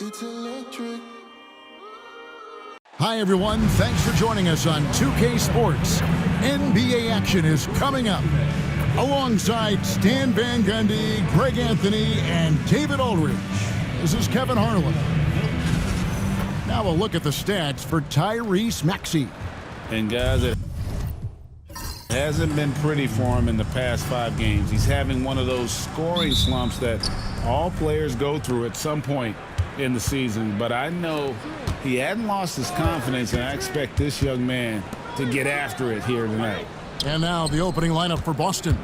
It's electric. Hi, everyone. Thanks for joining us on 2K Sports. NBA action is coming up. Alongside Stan Van Gundy, Greg Anthony, and David Aldridge. This is Kevin Harlan. Now a look at the stats for Tyrese Maxey. And guys, it hasn't been pretty for him in the past 5 games. He's having one of those scoring slumps that all players go through at some point in the season. But I know he hadn't lost his confidence, and I expect this young man to get after it here tonight. And now the opening lineup for Boston.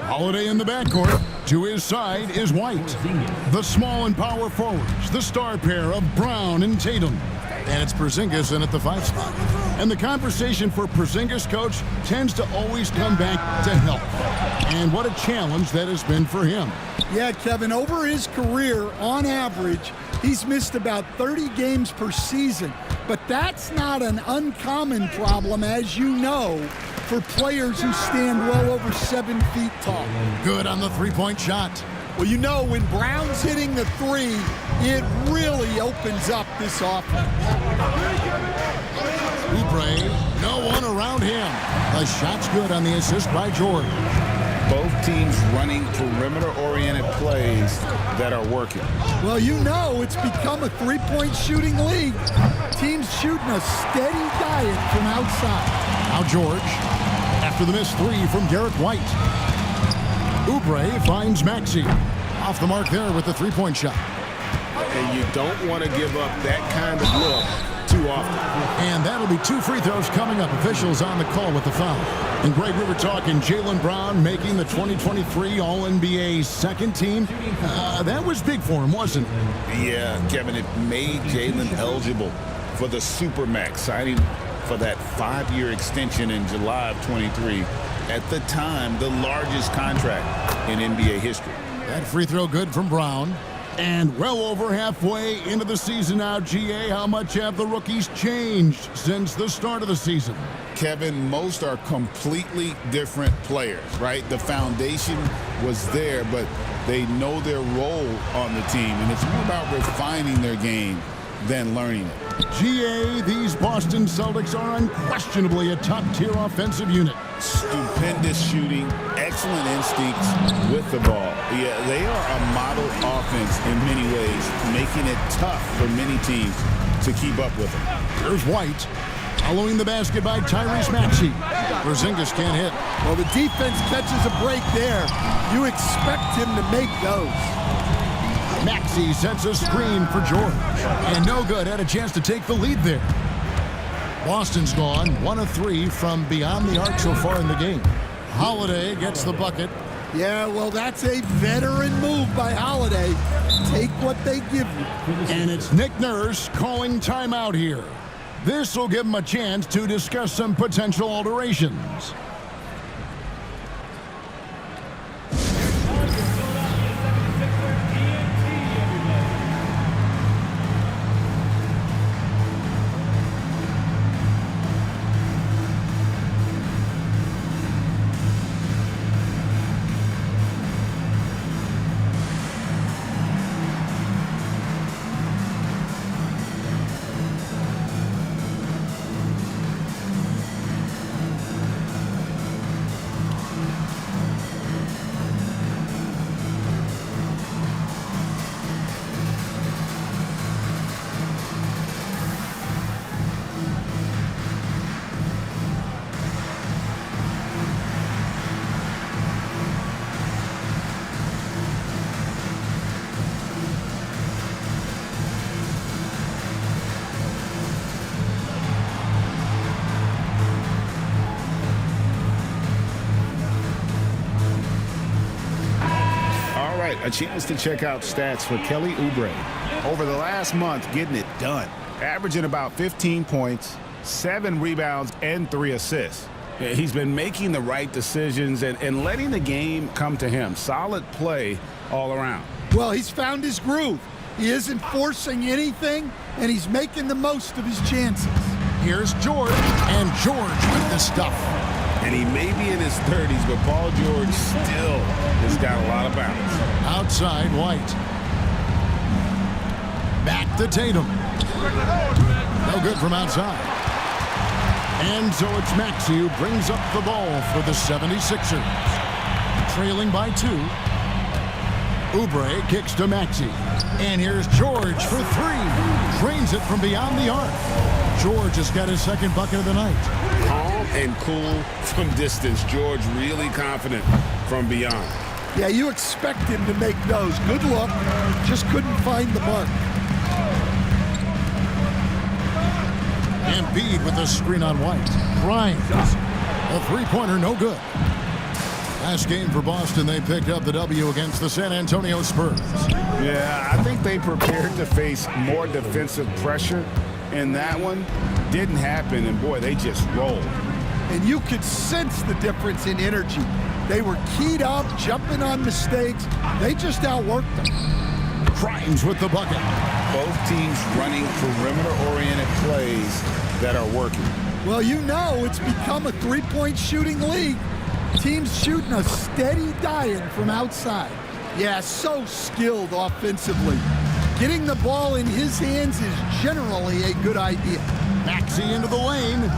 Holiday in the backcourt. To his side is White. The small and power forwards, the star pair of Brown and Tatum. And it's Porzingis in at the 5 spot. And the conversation for Porzingis, coach, tends to always come back to health. And what a challenge that has been for him. Yeah, Kevin, over his career, on average, he's missed about 30 games per season. But that's not an uncommon problem, as you know, for players who stand well over 7 feet tall. Good on the three-point shot. Well, you know, when Brown's hitting the 3, it really opens up this offense. Oubre, no one around him. The shot's good on the assist by George. Both teams running perimeter-oriented plays that are working. Well, you know it's become a 3-point shooting league. Teams shooting a steady diet from outside. Now George, after the missed 3 from Derek White. Oubre finds Maxey. Off the mark there with the 3-point shot. And you don't want to give up that kind of look too often. And that'll be 2 free throws coming up. Officials on the call with the foul. And Greg, we were talking Jaylen Brown making the 2023 All-NBA second team. That was big for him, wasn't it? Yeah, Kevin, it made Jaylen eligible for the Supermax, signing for that 5-year extension in July of 23. At the time, the largest contract in NBA history. That free throw good from Brown. And well over halfway into the season now, GA, how much have the rookies changed since the start of the season? Kevin, most are completely different players, right? The foundation was there, but they know their role on the team, and it's more about refining their game than learning it. GA, these Boston Celtics are unquestionably a top-tier offensive unit. Stupendous shooting, excellent instincts with the ball. Yeah, they are a model offense in many ways, making it tough for many teams to keep up with them. Here's White, following the basket by Tyrese Maxey. Porzingis can't hit. Well, the defense catches a break there. You expect him to make those. Maxey sets a screen for George. And no good, had a chance to take the lead there. Boston's gone 1 of 3 from beyond the arc so far in the game. Holiday gets the bucket. Yeah, well, that's a veteran move by Holiday. Take what they give you. And it's Nick Nurse calling timeout here. This will give him a chance to discuss some potential alterations. A chance to check out stats for Kelly Oubre. Over the last month, getting it done. Averaging about 15 points, 7 rebounds, and 3 assists. He's been making the right decisions and letting the game come to him. Solid play all around. Well, he's found his groove. He isn't forcing anything, and he's making the most of his chances. Here's George, and George with the stuff. And he may be in his 30s, but Paul George still has got a lot of bounce. Outside, White. Back to Tatum. No good from outside. And so it's Maxey who brings up the ball for the 76ers. Trailing by 2. Oubre kicks to Maxey. And here's George for 3. Drains it from beyond the arc. George has got his second bucket of the night. Calm and cool from distance. George really confident from beyond. Yeah, you expect him to make those. Good look. Just couldn't find the mark. Embiid with the screen on White. Bryant. A three-pointer, no good. Last game for Boston, they picked up the W against the San Antonio Spurs. Yeah, I think they prepared to face more defensive pressure, and that one didn't happen, and boy, they just rolled. And you could sense the difference in energy. They were keyed up, jumping on mistakes. They just outworked them. Grimes with the bucket. Both teams running perimeter-oriented plays that are working. Well, you know it's become a three-point shooting league. Teams shooting a steady diet from outside. Yeah, so skilled offensively. Getting the ball in his hands is generally a good idea. Maxey into the lane.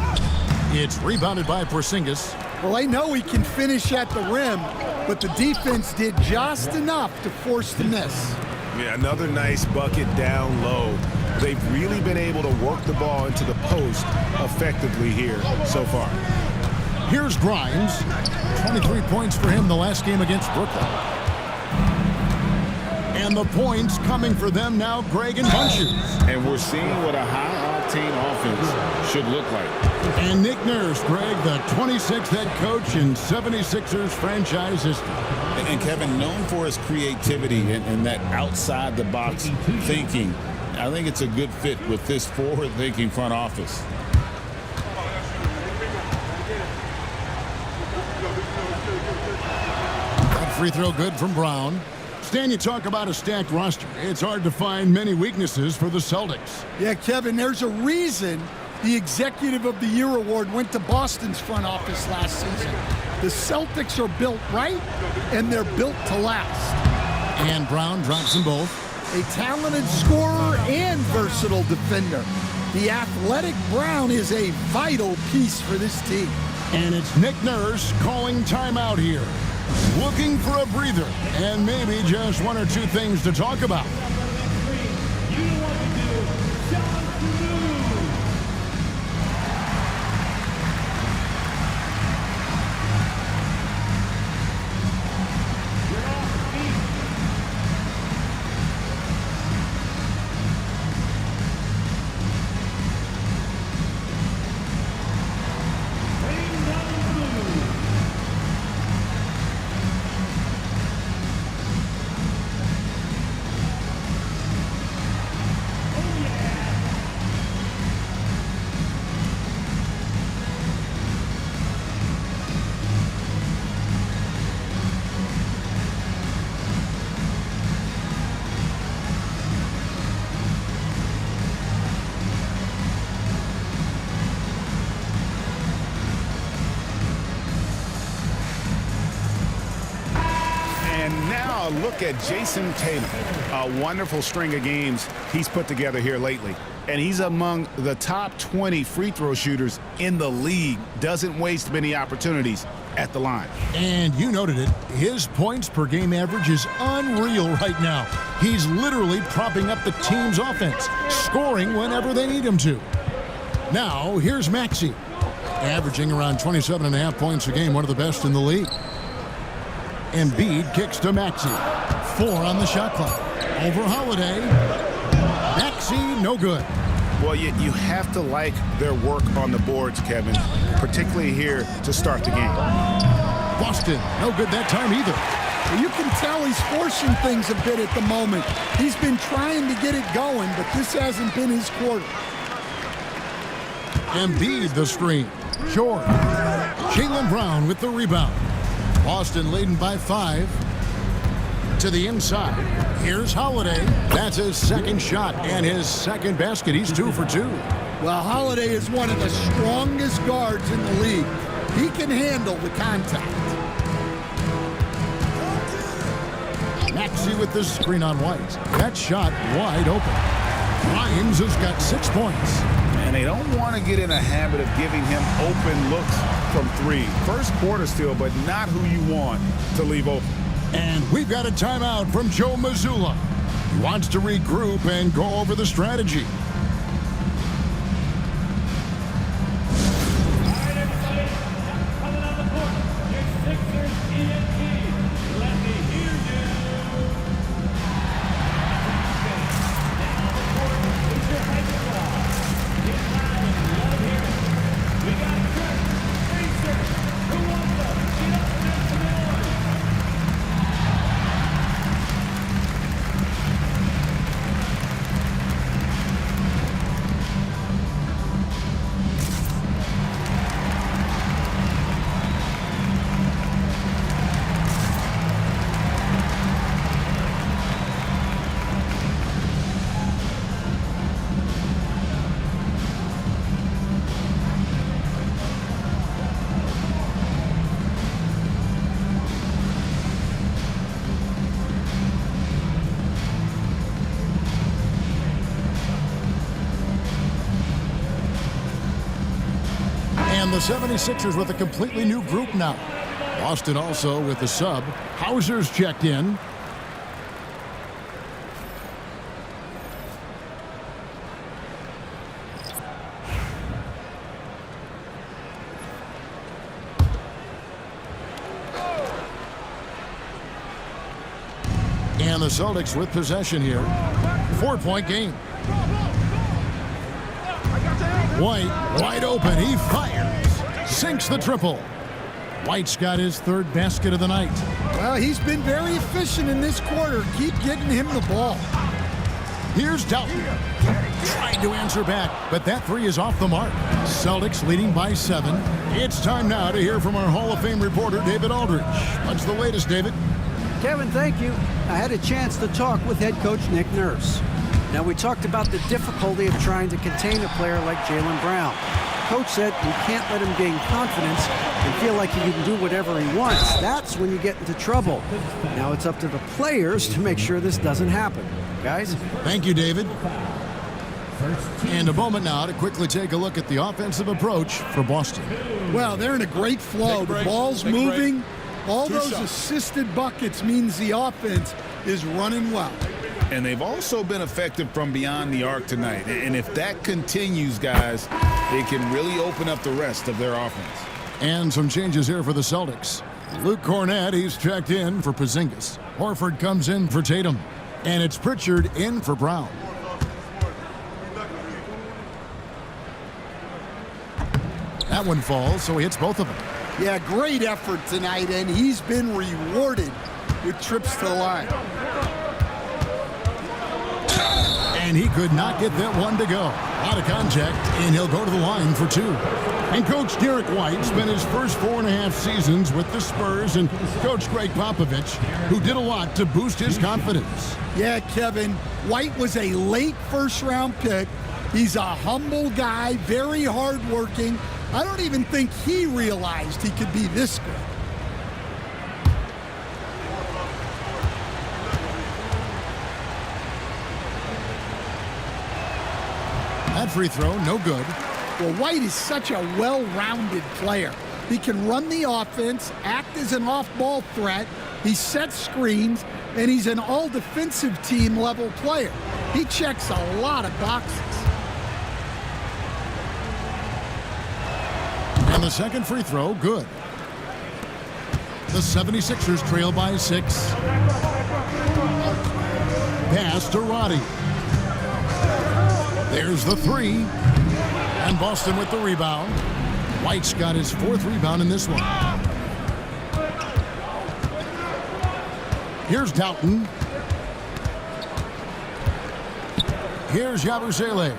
It's rebounded by Porzingis. Well, I know he can finish at the rim, but the defense did just enough to force the miss. Yeah, another nice bucket down low. They've really been able to work the ball into the post effectively here so far. Here's Grimes. 23 points for him the last game against Brooklyn. And the points coming for them now, Greg and Bunches. And we're seeing what a high-octane offense should look like. And Nick Nurse, Greg, the 26th head coach in 76ers franchise history. And Kevin, known for his creativity and that outside-the-box thinking, I think it's a good fit with this forward-thinking front office. That free throw good from Brown. Stan, you talk about a stacked roster. It's hard to find many weaknesses for the Celtics. Yeah, Kevin, there's a reason the Executive of the Year award went to Boston's front office last season. The Celtics are built right, and they're built to last. And Brown drops them both. A talented scorer and versatile defender. The athletic Brown is a vital piece for this team. And it's Nick Nurse calling timeout here. Looking for a breather and maybe just one or two things to talk about. Look at Jason Tatum, a wonderful string of games he's put together here lately. And he's among the top 20 free throw shooters in the league. Doesn't waste many opportunities at the line. And you noted it. His points per game average is unreal right now. He's literally propping up the team's offense, scoring whenever they need him to. Now, here's Maxey, averaging around 27.5 points a game, one of the best in the league. Embiid kicks to Maxey. 4 on the shot clock. Over Holiday. Maxey, no good. Well, you have to like their work on the boards, Kevin, particularly here to start the game. Boston, no good that time either. You can tell he's forcing things a bit at the moment. He's been trying to get it going, but this hasn't been his quarter. Embiid the screen. Short. Jaylen Brown with the rebound. Boston leading by 5. To the inside. Here's Holiday. That's his second shot and his second basket. He's 2 for 2. Well, Holiday is one of the strongest guards in the league. He can handle the contact. Maxey with the screen on White. That shot wide open. Grimes has got 6 points. And they don't want to get in a habit of giving him open looks from 3. First quarter still, but not who you want to leave open. And we've got a timeout from Joe Mazzulla. He wants to regroup and go over the strategy. And the 76ers with a completely new group now. Boston also with the sub. Hauser's checked in. And the Celtics with possession here. 4-point game. White wide open. He fires. Sinks the triple. White's got his 3rd basket of the night. Well, he's been very efficient in this quarter. Keep getting him the ball. Here's Dalton. Trying to answer back, but that 3 is off the mark. Celtics leading by 7. It's time now to hear from our Hall of Fame reporter, David Aldridge. What's the latest, David? Kevin, thank you. I had a chance to talk with head coach Nick Nurse. Now, we talked about the difficulty of trying to contain a player like Jaylen Brown. Coach said you can't let him gain confidence and feel like he can do whatever he wants. That's when you get into trouble. Now it's up to the players to make sure this doesn't happen. Guys? Thank you, David. And a moment now to quickly take a look at the offensive approach for Boston. Well, they're in a great flow. The ball's moving. All those assisted buckets means the offense is running well. And they've also been effective from beyond the arc tonight. And if that continues, guys, they can really open up the rest of their offense. And some changes here for the Celtics. Luke Cornett, he's checked in for Porzingis. Horford comes in for Tatum. And it's Pritchard in for Brown. That one falls, so he hits both of them. Yeah, great effort tonight, and he's been rewarded with trips to the line. And he could not get that one to go. Out of contact, and he'll go to the line for 2. And Coach Derek White spent his first 4.5 seasons with the Spurs and Coach Greg Popovich, who did a lot to boost his confidence. Yeah, Kevin, White was a late first-round pick. He's a humble guy, very hardworking. I don't even think he realized he could be this good. That free throw, no good. Well, White is such a well-rounded player. He can run the offense, act as an off-ball threat, he sets screens, and he's an all-defensive team level player. He checks a lot of boxes. And the second free throw, good. The 76ers trail by 6. Pass to Roddy. There's the 3. And Boston with the rebound. White's got his 4th rebound in this one. Here's Dalton. Here's Yabusele.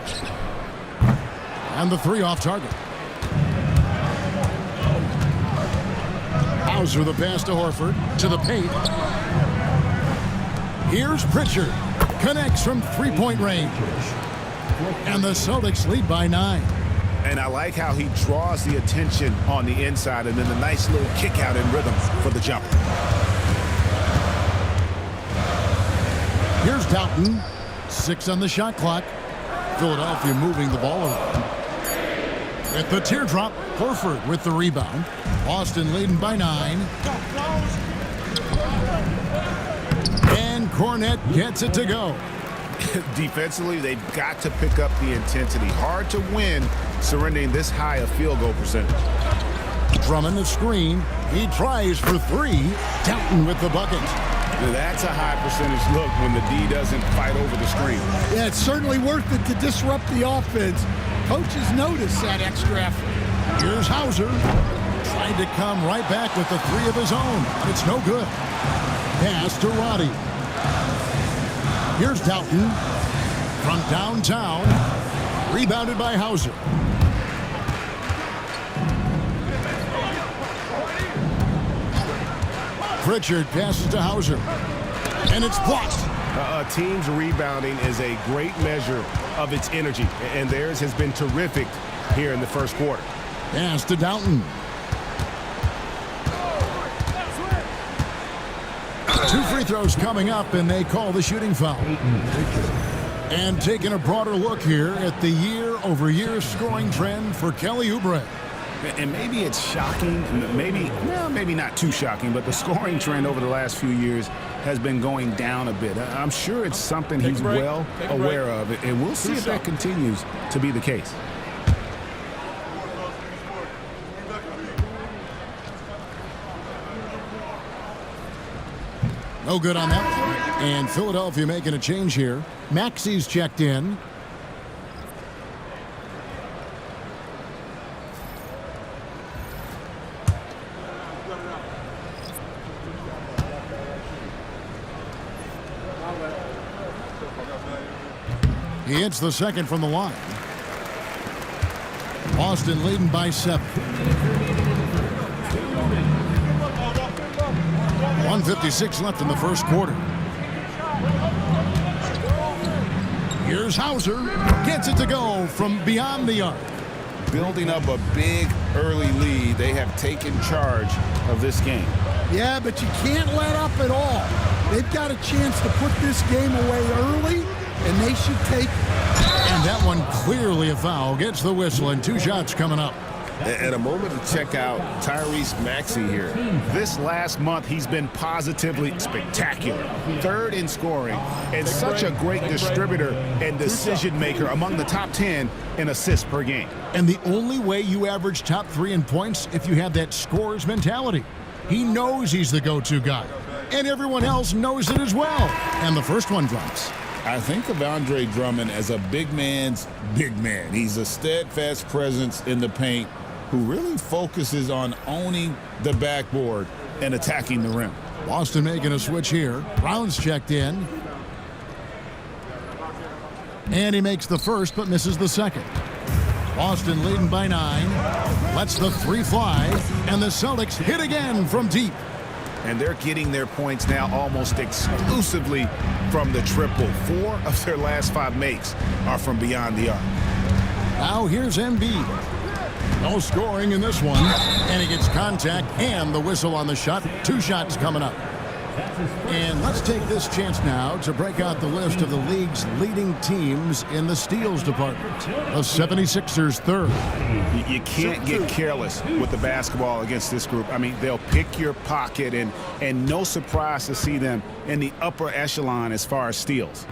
And the 3 off target. Hauser the pass to Horford. To the paint. Here's Pritchard. Connects from 3-point range. And the Celtics lead by 9. And I like how he draws the attention on the inside and then the nice little kick out in rhythm for the jumper. Here's Dalton. 6 on the shot clock. Philadelphia moving the ball around. At the teardrop, Horford with the rebound. Boston leading by 9. And Cornette gets it to go. Defensively, they've got to pick up the intensity. Hard to win surrendering this high a field goal percentage. Drummond the screen. He tries for 3. Dalton with the bucket. That's a high percentage look when the D doesn't fight over the screen. Yeah, it's certainly worth it to disrupt the offense. Coaches notice that extra effort. Here's Hauser. Tried to come right back with the 3 of his own, but it's no good. Pass to Roddy. Here's Dalton from downtown. Rebounded by Hauser. Pritchard passes to Hauser. And it's blocked. A team's rebounding is a great measure of its energy, and theirs has been terrific here in the first quarter. Pass to Dalton. 2 free throws coming up, and they call the shooting foul. And taking a broader look here at the year-over-year scoring trend for Kelly Oubre. And maybe it's shocking, maybe not too shocking, but the scoring trend over the last few years has been going down a bit. I'm sure it's something he's well aware of, and we'll see if that continues to be the case. No good on that. And Philadelphia making a change here. Maxi's checked in. He hits the second from the line. Boston leading by 7. 1:56 left in the first quarter. Here's Hauser. Gets it to go from beyond the arc. Building up a big early lead, they have taken charge of this game. Yeah, but you can't let up at all. They've got a chance to put this game away early, and they should take it. And that one clearly a foul. Gets the whistle, and 2 shots coming up. And a moment to check out Tyrese Maxey here. This last month, he's been positively spectacular. 3rd in scoring, and such a great distributor and decision maker, among the top 10 in assists per game. And the only way you average top 3 in points if you have that scorer's mentality. He knows he's the go-to guy, and everyone else knows it as well. And the first one drops. I think of Andre Drummond as a big man's big man. He's a steadfast presence in the paint who really focuses on owning the backboard and attacking the rim. Boston making a switch here. Brown's checked in. And he makes the first but misses the second. Boston leading by 9. Lets the 3 fly. And the Celtics hit again from deep. And they're getting their points now almost exclusively from the triple. 4 of their last 5 makes are from beyond the arc. Now here's Embiid. No scoring in this one. And he gets contact and the whistle on the shot. 2 shots coming up. And let's take this chance now to break out the list of the league's leading teams in the steals department. The 76ers 3rd. You can't get careless with the basketball against this group. I mean, they'll pick your pocket, and no surprise to see them in the upper echelon as far as steals.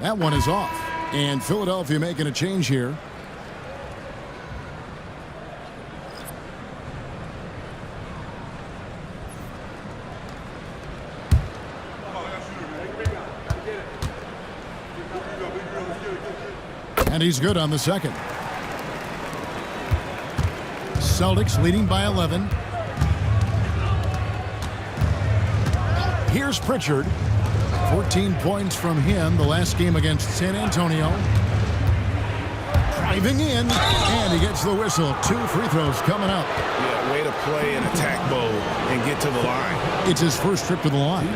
That one is off. And Philadelphia making a change here. And he's good on the second. Celtics leading by 11. Here's Pritchard. 14 points from him the last game against San Antonio. Driving in, and he gets the whistle. 2 free throws coming up. Yeah, way to play in attack mode and get to the line. It's his first trip to the line.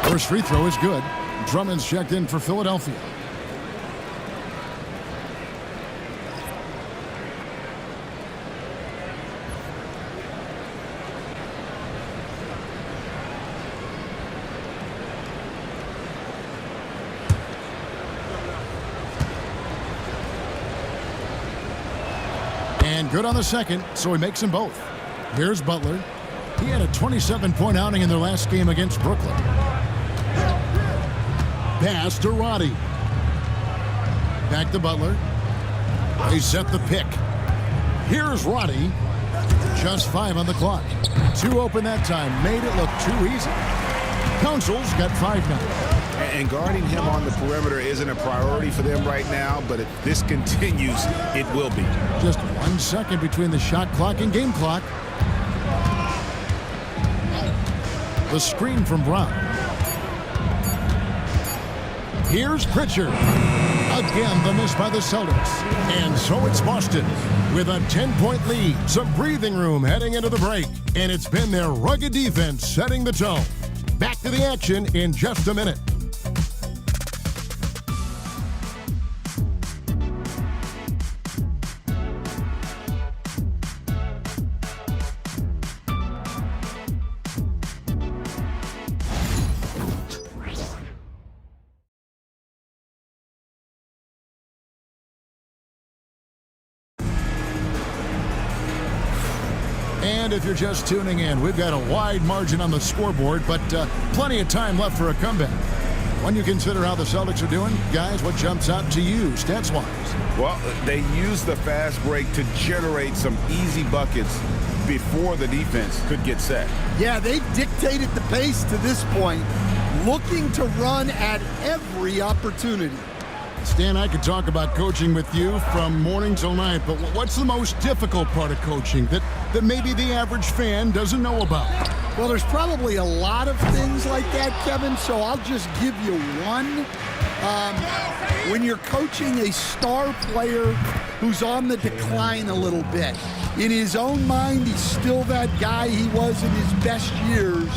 First free throw is good. Drummond's checked in for Philadelphia. And good on the second, so he makes them both. Here's Butler. He had a 27-point outing in their last game against Brooklyn. Pass to Roddy. Back to Butler. They set the pick. Here's Roddy. Just 5 on the clock. 2 open that time. Made it look too easy. Council's got 5 now. And guarding him on the perimeter isn't a priority for them right now, but if this continues, it will be. Just 1 second between the shot clock and game clock. The screen from Brown. Here's Pritchard. Again, the miss by the Celtics. And so it's Boston with a 10-point lead. Some breathing room heading into the break. And it's been their rugged defense setting the tone. Back to the action in just a minute. And if you're just tuning in, we've got a wide margin on the scoreboard, but plenty of time left for a comeback. When you consider how the Celtics are doing, guys, what jumps out to you stats-wise? Well, they used the fast break to generate some easy buckets before the defense could get set. Yeah, they've dictated the pace to this point, looking to run at every opportunity. Stan, I could talk about coaching with you from morning till night, but what's the most difficult part of coaching that maybe the average fan doesn't know about? Well, there's probably a lot of things like that, Kevin, so I'll just give you one. When you're coaching a star player who's on the decline a little bit, in his own mind, he's still that guy he was in his best years,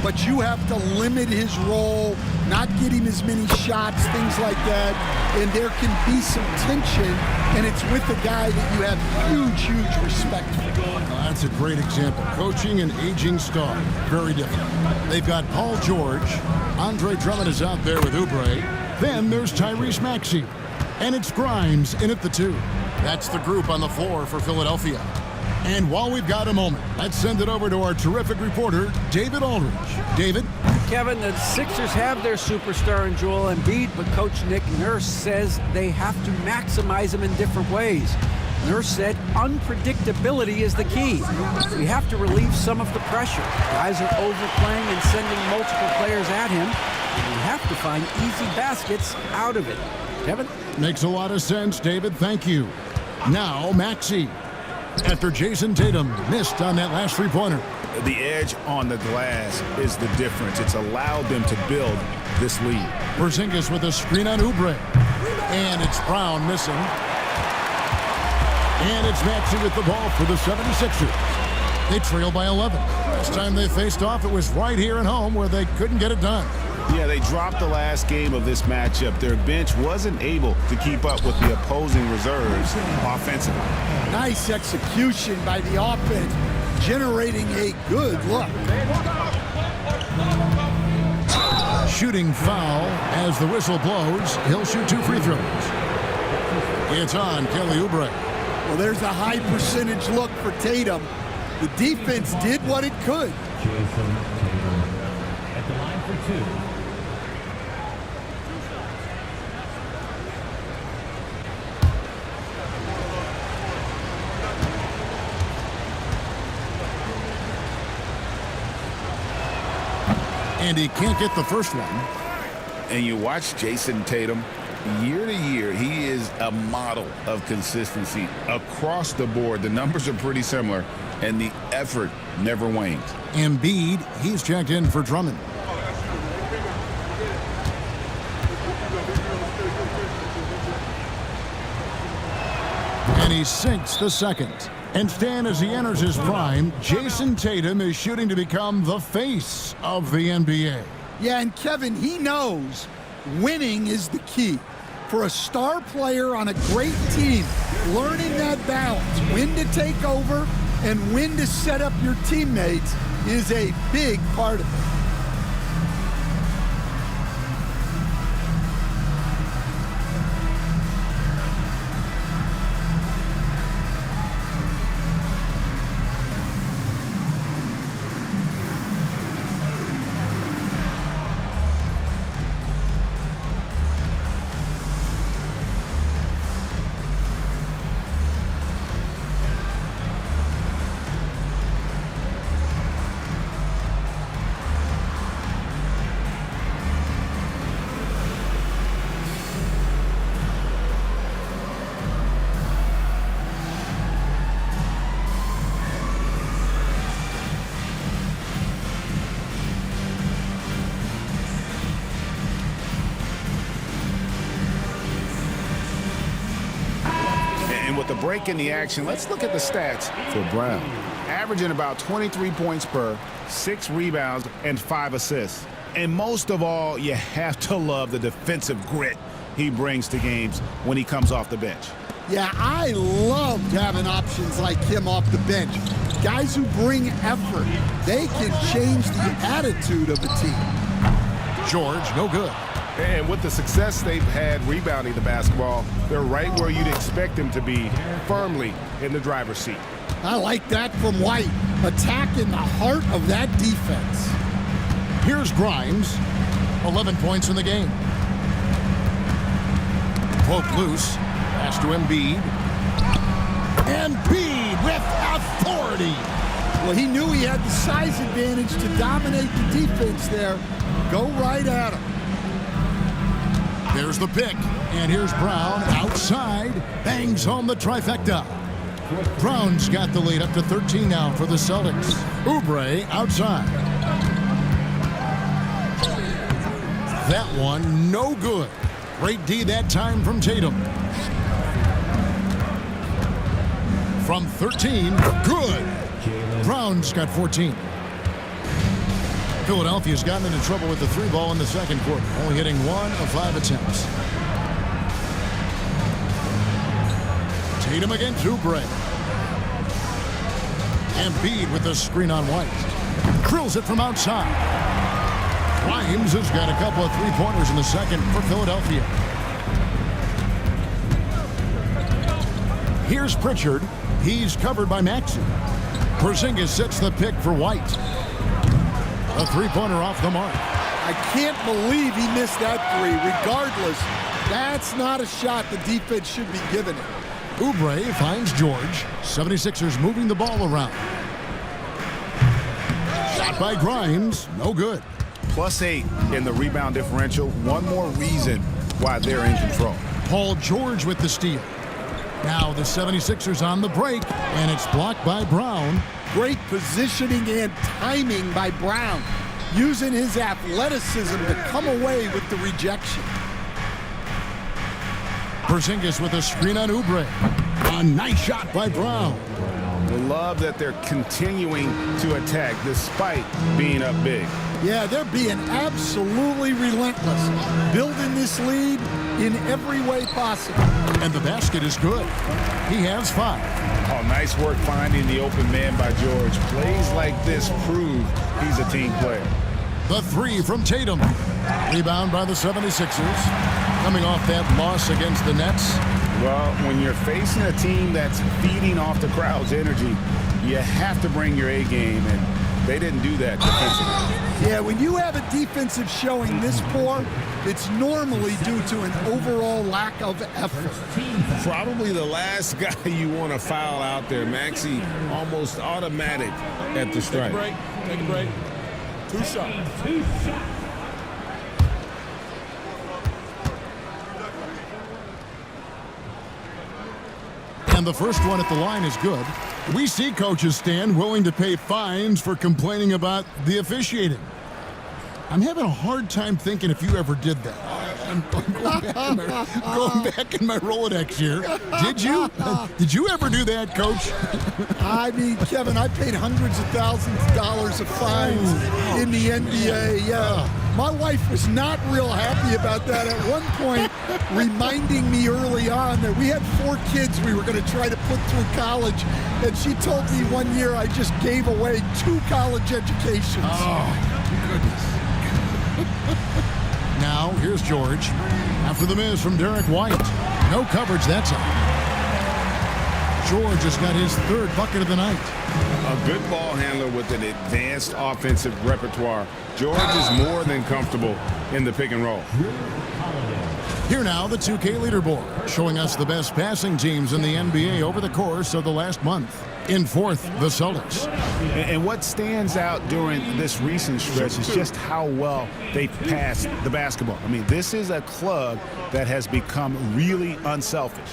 but you have to limit his role, not get him as many shots, things like that, and there can be some tension, and it's with a guy that you have huge respect for. That's a great example. Coaching an aging star, very different. They've got Paul George. Andre Drummond is out there with Oubre. Then there's Tyrese Maxey. And it's Grimes in at the 2. That's the group on the floor for Philadelphia. And while we've got a moment, let's send it over to our terrific reporter, David Aldridge. David? Kevin, the Sixers have their superstar in Joel Embiid, but Coach Nick Nurse says they have to maximize him in different ways. Nurse said unpredictability is the key. We have to relieve some of the pressure. Guys are overplaying and sending multiple players at him. We have to find easy baskets out of it. Kevin? Makes a lot of sense, David. Thank you. Now, Maxey. After Jason Tatum missed on that last three-pointer. The edge on the glass is the difference. It's allowed them to build this lead. Porzingis with a screen on Oubre. And it's Brown missing. And it's Maxey with the ball for the 76ers. They trail by 11. Last time they faced off, it was right here at home where they couldn't get it done. Yeah, they dropped the last game of this matchup. Their bench wasn't able to keep up with the opposing reserves offensively. Nice execution by the offense, generating a good look. Shooting foul as the whistle blows. He'll shoot 2 free throws. It's on Kelly Oubre. Well, there's a high percentage look for Tatum. The defense did what it could. At the line for 2. And he can't get the first one. And you watch Jason Tatum, year to year, he is a model of consistency across the board. The numbers are pretty similar, and the effort never wanes. Embiid, he's checked in for Drummond. And he sinks the second. And Stan, as he enters his prime, Jason Tatum is shooting to become the face of the NBA. Yeah, and Kevin, he knows winning is the key. For a star player on a great team, learning that balance, when to take over and when to set up your teammates, is a big part of it. And with the break in the action, let's look at the stats for Brown. Averaging about 23 points per, 6 rebounds, and 5 assists. And most of all, you have to love the defensive grit he brings to games when he comes off the bench. Yeah, I loved having options like him off the bench. Guys who bring effort. They can change the attitude of a team. George, no good. And with the success they've had rebounding the basketball, they're right where you'd expect them to be, firmly in the driver's seat. I like that from White. Attack in the heart of that defense. Here's Grimes, 11 points in the game. Poke loose, pass to Embiid. Embiid with authority. Well, he knew he had the size advantage to dominate the defense there. Go right at him. There's the pick, and here's Brown outside, bangs home the trifecta. Brown's got the lead up to 13 now for the Celtics. Oubre outside. That one, no good. Great D that time from Tatum. From 13, good. Brown's got 14. Philadelphia's gotten into trouble with the 3 ball in the second quarter, only hitting 1 of 5 attempts. Tatum against Oubre. Embiid with the screen on White. Drills it from outside. Grimes has got a couple of 3-pointers in the second for Philadelphia. Here's Pritchard. He's covered by Maxey. Porzingis sets the pick for White. A 3-pointer off the mark. I can't believe he missed that 3. Regardless, that's not a shot the defense should be giving it. Oubre finds George. 76ers moving the ball around. Shot by Grimes. No good. +8 in the rebound differential. One more reason why they're in control. Paul George with the steal. Now the 76ers on the break, and it's blocked by Brown. Great positioning and timing by Brown, using his athleticism to come away with the rejection. Porzingis with a screen on Oubre. A nice shot by Brown. We love that they're continuing to attack despite being up big. Yeah, they're being absolutely relentless, building this lead in every way possible. And the basket is good. He has 5. Oh, nice work finding the open man by George. Plays like this prove he's a team player. The 3 from Tatum. Rebound by the 76ers. Coming off that loss against the Nets. Well, when you're facing a team that's feeding off the crowd's energy, you have to bring your A game, and they didn't do that defensively. Yeah, when you have a defensive showing this poor, it's normally due to an overall lack of effort. Probably the last guy you want to foul out there. Maxey almost automatic at the strike. Take a break. 2 shots. And the first one at the line is good. We see coaches stand willing to pay fines for complaining about the officiating. I'm having a hard time thinking if you ever did that. I'm going back in my Rolodex here. Did you? Did you ever do that, Coach? I mean, Kevin, I paid hundreds of thousands of dollars of fines in the NBA. Yeah. My wife was not real happy about that at one point, reminding me early on that we had 4 kids we were going to try to put through college, and she told me one year I just gave away 2 college educations. Oh, goodness. Now, here's George. After the miss from Derek White. No coverage that time. George has got his 3rd bucket of the night. A good ball handler with an advanced offensive repertoire. George is more than comfortable in the pick and roll. Here now, the 2K leaderboard, showing us the best passing teams in the NBA over the course of the last month. In 4th, the Celtics. And what stands out during this recent stretch is just how well they pass the basketball. I mean, this is a club that has become really unselfish.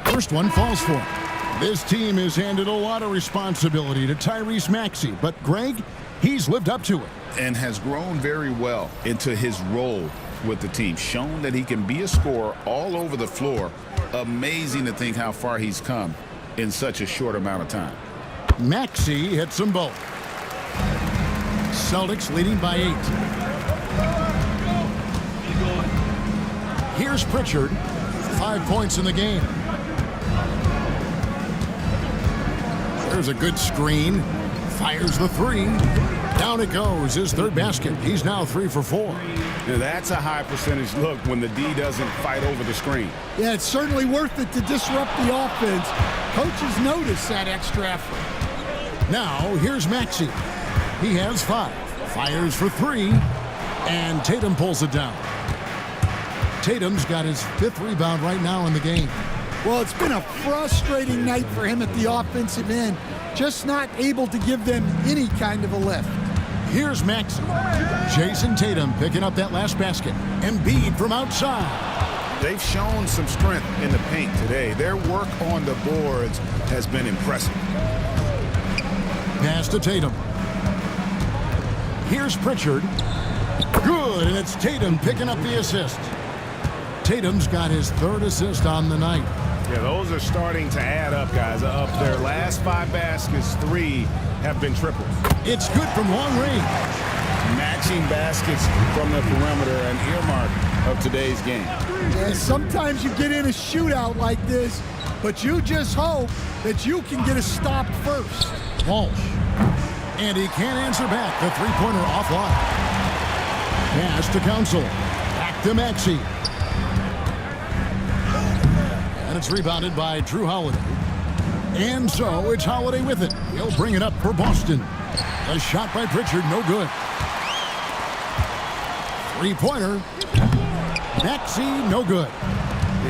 First one falls for him. This team has handed a lot of responsibility to Tyrese Maxey, but Greg, he's lived up to it. And has grown very well into his role with the team. Shown that he can be a scorer all over the floor. Amazing to think how far he's come in such a short amount of time. Maxey hits them both. Celtics leading by 8. Here's Pritchard. 5 points in the game. There's a good screen. Fires the 3. Down it goes. His 3rd basket. He's now 3 for 4. Now that's a high percentage look when the D doesn't fight over the screen. Yeah, it's certainly worth it to disrupt the offense. Coaches notice that extra effort. Now, here's Maxey. He has 5. Fires for 3. And Tatum pulls it down. Tatum's got his 5th rebound right now in the game. Well, it's been a frustrating night for him at the offensive end. Just not able to give them any kind of a lift. Here's Maxey. Jason Tatum picking up that last basket. Embiid from outside. They've shown some strength in the paint today. Their work on the boards has been impressive. Pass to Tatum. Here's Pritchard. Good, and it's Tatum picking up the assist. Tatum's got his 3rd assist on the night. Yeah, those are starting to add up, guys. Of their last 5 baskets, 3 have been triples. It's good from long range. Matching baskets from the perimeter, an earmark of today's game. And sometimes you get in a shootout like this, but you just hope that you can get a stop first. Walsh. And he can't answer back. The 3-pointer offline. Pass to Council. Back to Maxey. And it's rebounded by Drew Holiday. And so it's Holiday with it. He'll bring it up for Boston. A shot by Pritchard, no good. 3-pointer. Maxey, no good.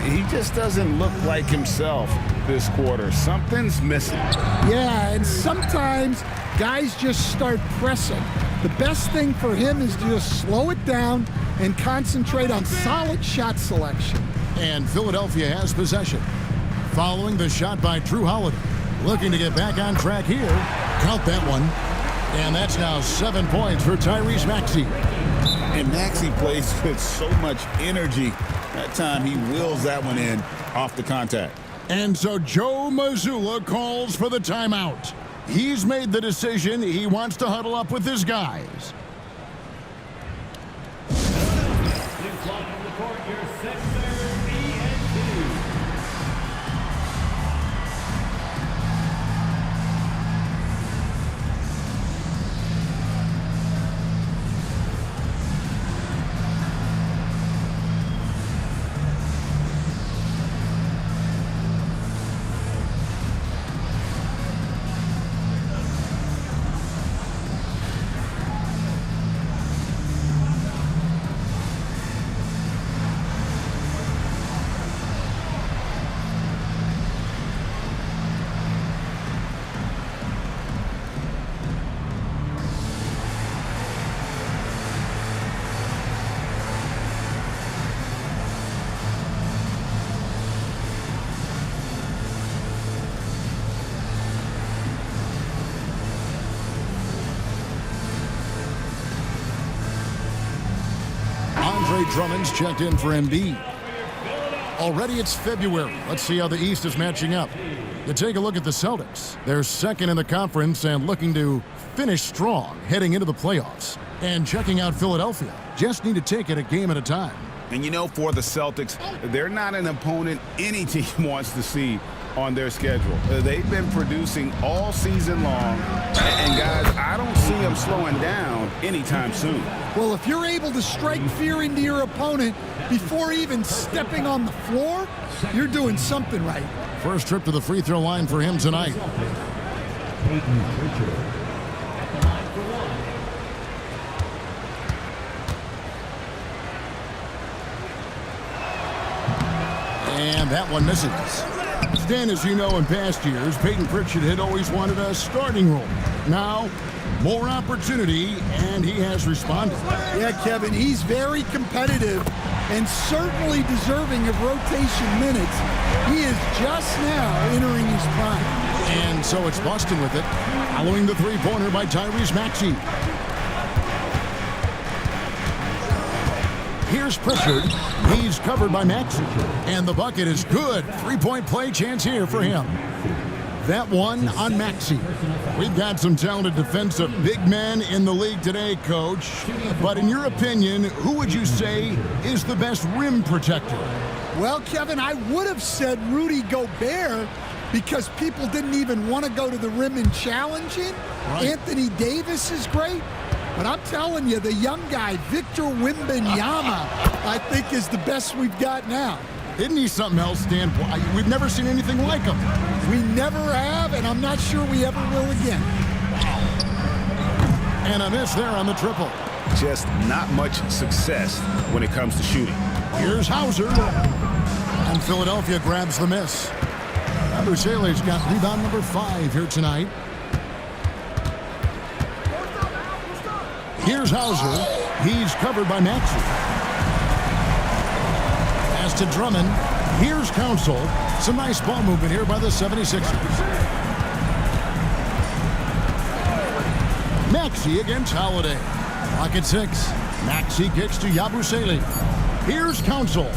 He just doesn't look like himself this quarter. Something's missing. Yeah, and sometimes guys just start pressing. The best thing for him is to just slow it down and concentrate on solid shot selection. And Philadelphia has possession. Following the shot by Drew Holiday. Looking to get back on track here. Count that one. And that's now 7 points for Tyrese Maxey. And Maxey plays with so much energy. That time he wills that one in off the contact. And so Joe Mazzulla calls for the timeout. He's made the decision. He wants to huddle up with his guys. Drummond's checked in for Embiid. Already it's February. Let's see how the East is matching up. You take a look at the Celtics. They're second in the conference and looking to finish strong heading into the playoffs. And checking out Philadelphia. Just need to take it a game at a time. And you know, for the Celtics, they're not an opponent any team wants to see on their schedule. They've been producing all season long. And guys, I don't see them slowing down anytime soon. Well, if you're able to strike fear into your opponent before even stepping on the floor, you're doing something right. First trip to the free throw line for him tonight. And that one misses. Stan, as you know, in past years, Peyton Pritchard had always wanted a starting role. Now, more opportunity, and he has responded. Yeah, Kevin, he's very competitive and certainly deserving of rotation minutes. He is just now entering his prime. And so it's Boston with it, following the three-pointer by Tyrese Maxey. Here's Pritchard. He's covered by Maxey. And the bucket is good. Three-point play chance here for him. That one on Maxey. We've got some talented defensive big men in the league today, Coach. But in your opinion, who would you say is the best rim protector? Well, Kevin, I would have said Rudy Gobert because people didn't even want to go to the rim and challenge him. Right. Anthony Davis is great. But I'm telling you, the young guy, Victor Wembanyama, I think is the best we've got now. Isn't he something else, Stan? We've never seen anything like him. We never have, and I'm not sure we ever will again. And a miss there on the triple. Just not much success when it comes to shooting. Here's Hauser. And Philadelphia grabs the miss. Abusele's got rebound number 5 here tonight. Here's Hauser. He's covered by Maxey. Pass to Drummond. Here's Council. Some nice ball movement here by the 76ers. Maxey against Holiday. Clock at 6. Maxey kicks to Yabusele. Here's Council.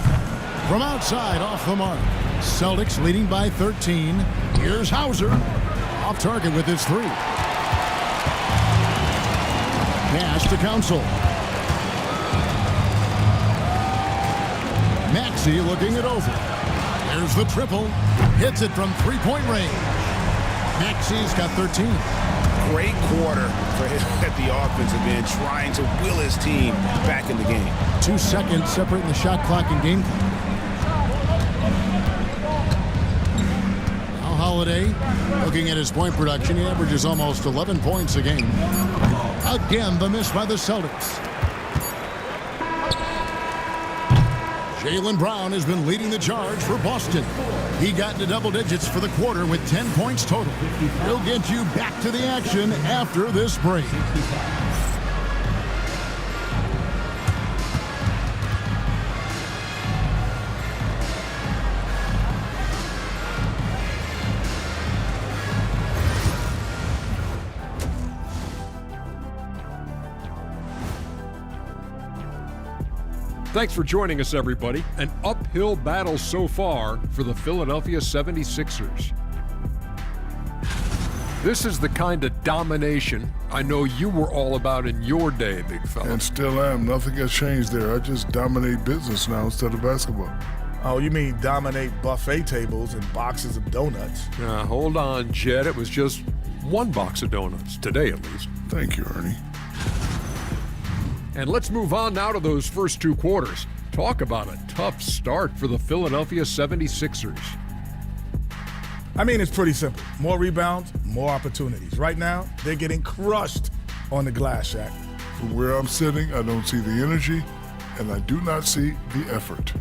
From outside, off the mark. Celtics leading by 13. Here's Hauser. Off target with his 3. Pass to Council. Maxey looking it over. There's the triple. Hits it from three-point range. Maxey's got 13. Great quarter for him at the offensive end, trying to will his team back in the game. 2 seconds separating the shot clock and game clock. Now Holiday, looking at his point production, he averages almost 11 points a game. Again, the miss by the Celtics. Jaylen Brown has been leading the charge for Boston. He got into double digits for the quarter with 10 points total. He'll get you back to the action after this break. Thanks for joining us, everybody. An uphill battle so far for the Philadelphia 76ers. This is the kind of domination I know you were all about in your day, big fella. And still am. Nothing has changed there. I just dominate business now instead of basketball. Oh, you mean dominate buffet tables and boxes of donuts? Now, hold on, Jed. It was just one box of donuts, today at least. Thank you, Ernie. And let's move on now to those first 2 quarters. Talk about a tough start for the Philadelphia 76ers. I mean, it's pretty simple. More rebounds, more opportunities. Right now, they're getting crushed on the glass, Shaq. From where I'm sitting, I don't see the energy, and I do not see the effort.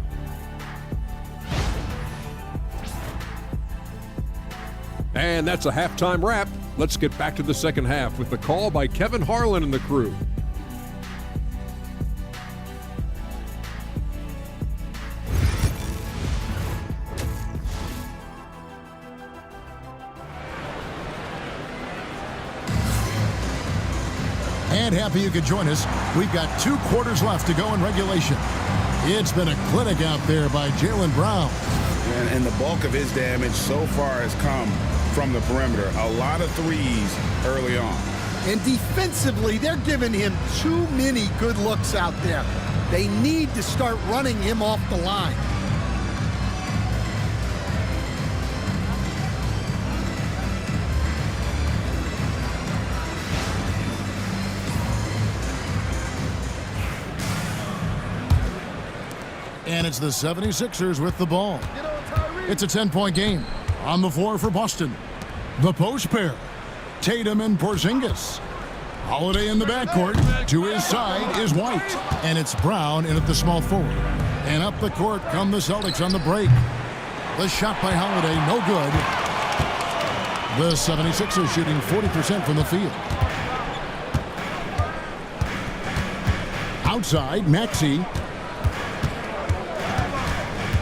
And that's a halftime wrap. Let's get back to the second half with the call by Kevin Harlan and the crew. And happy you could join us. We've got 2 quarters left to go in regulation. It's been a clinic out there by Jaylen Brown. And the bulk of his damage so far has come from the perimeter. A lot of threes early on. And defensively, they're giving him too many good looks out there. They need to start running him off the line. And it's the 76ers with the ball. It's a 10-point game. On the floor for Boston. The post pair. Tatum and Porzingis. Holiday in the backcourt. To his side is White. And it's Brown in at the small forward. And up the court come the Celtics on the break. The shot by Holiday, no good. The 76ers shooting 40% from the field. Outside, Maxey.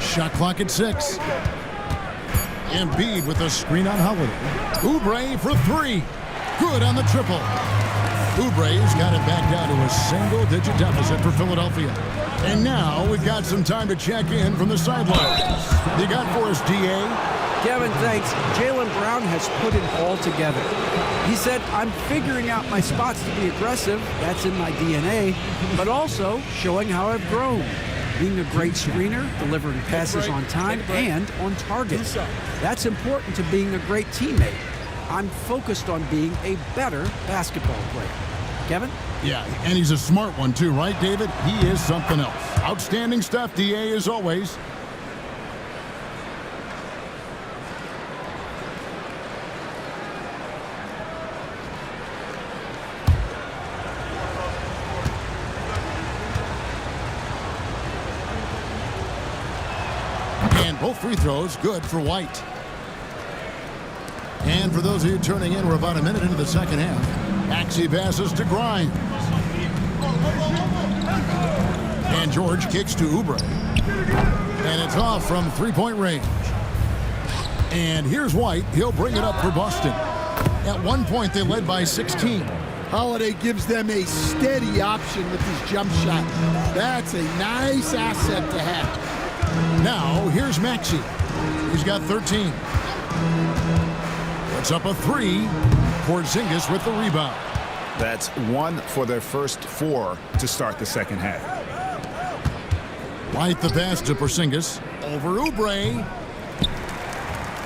Shot clock at 6. Embiid with a screen on Holiday. Oubre for 3. Good on the triple. Oubre's got it back down to a single-digit deficit for Philadelphia. And now we've got some time to check in from the sidelines. You got for us, D.A.? Kevin, thanks. Jaylen Brown has put it all together. He said, I'm figuring out my spots to be aggressive. That's in my DNA. But also showing how I've grown. Being a great screener, delivering passes on time and on target. That's important to being a great teammate. I'm focused on being a better basketball player. Kevin? Yeah, and he's a smart one too, right, David? He is something else. Outstanding stuff, D.A., as always. And both free throws good for White. And for those of you turning in, we're about a minute into the second half. Maxey passes to Grimes. And George kicks to Oubre. And it's off from three-point range. And here's White. He'll bring it up for Boston. At one point, they led by 16. Holiday gives them a steady option with his jump shot. That's a nice asset to have. Now, here's Maxey. He's got 13. Puts up a 3. Porzingis with the rebound. That's 1 for their first 4 to start the second half. White the pass to Porzingis. Over Oubre.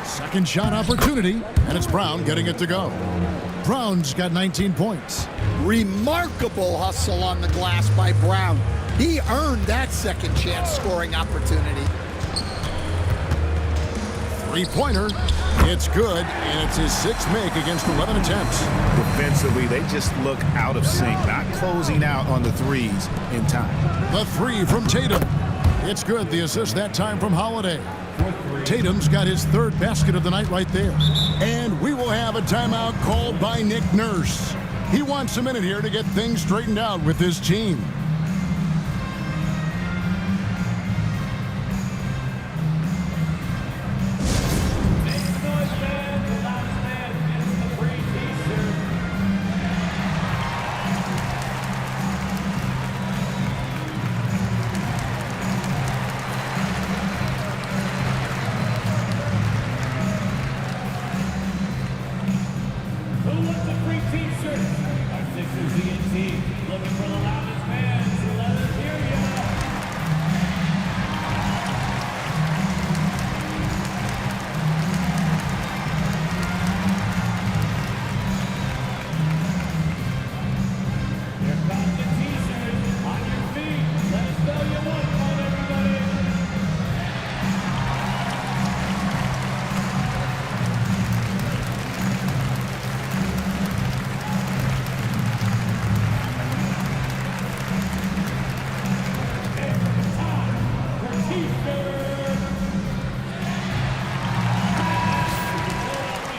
Second shot opportunity. And it's Brown getting it to go. Brown's got 19 points. Remarkable hustle on the glass by Brown. He earned that second chance scoring opportunity. Three-pointer. It's good, and it's his 6th make against 11 attempts. Defensively, they just look out of sync, not closing out on the threes in time. The 3 from Tatum. It's good. The assist that time from Holiday. Tatum's got his 3rd basket of the night right there. And we will have a timeout called by Nick Nurse. He wants a minute here to get things straightened out with his team.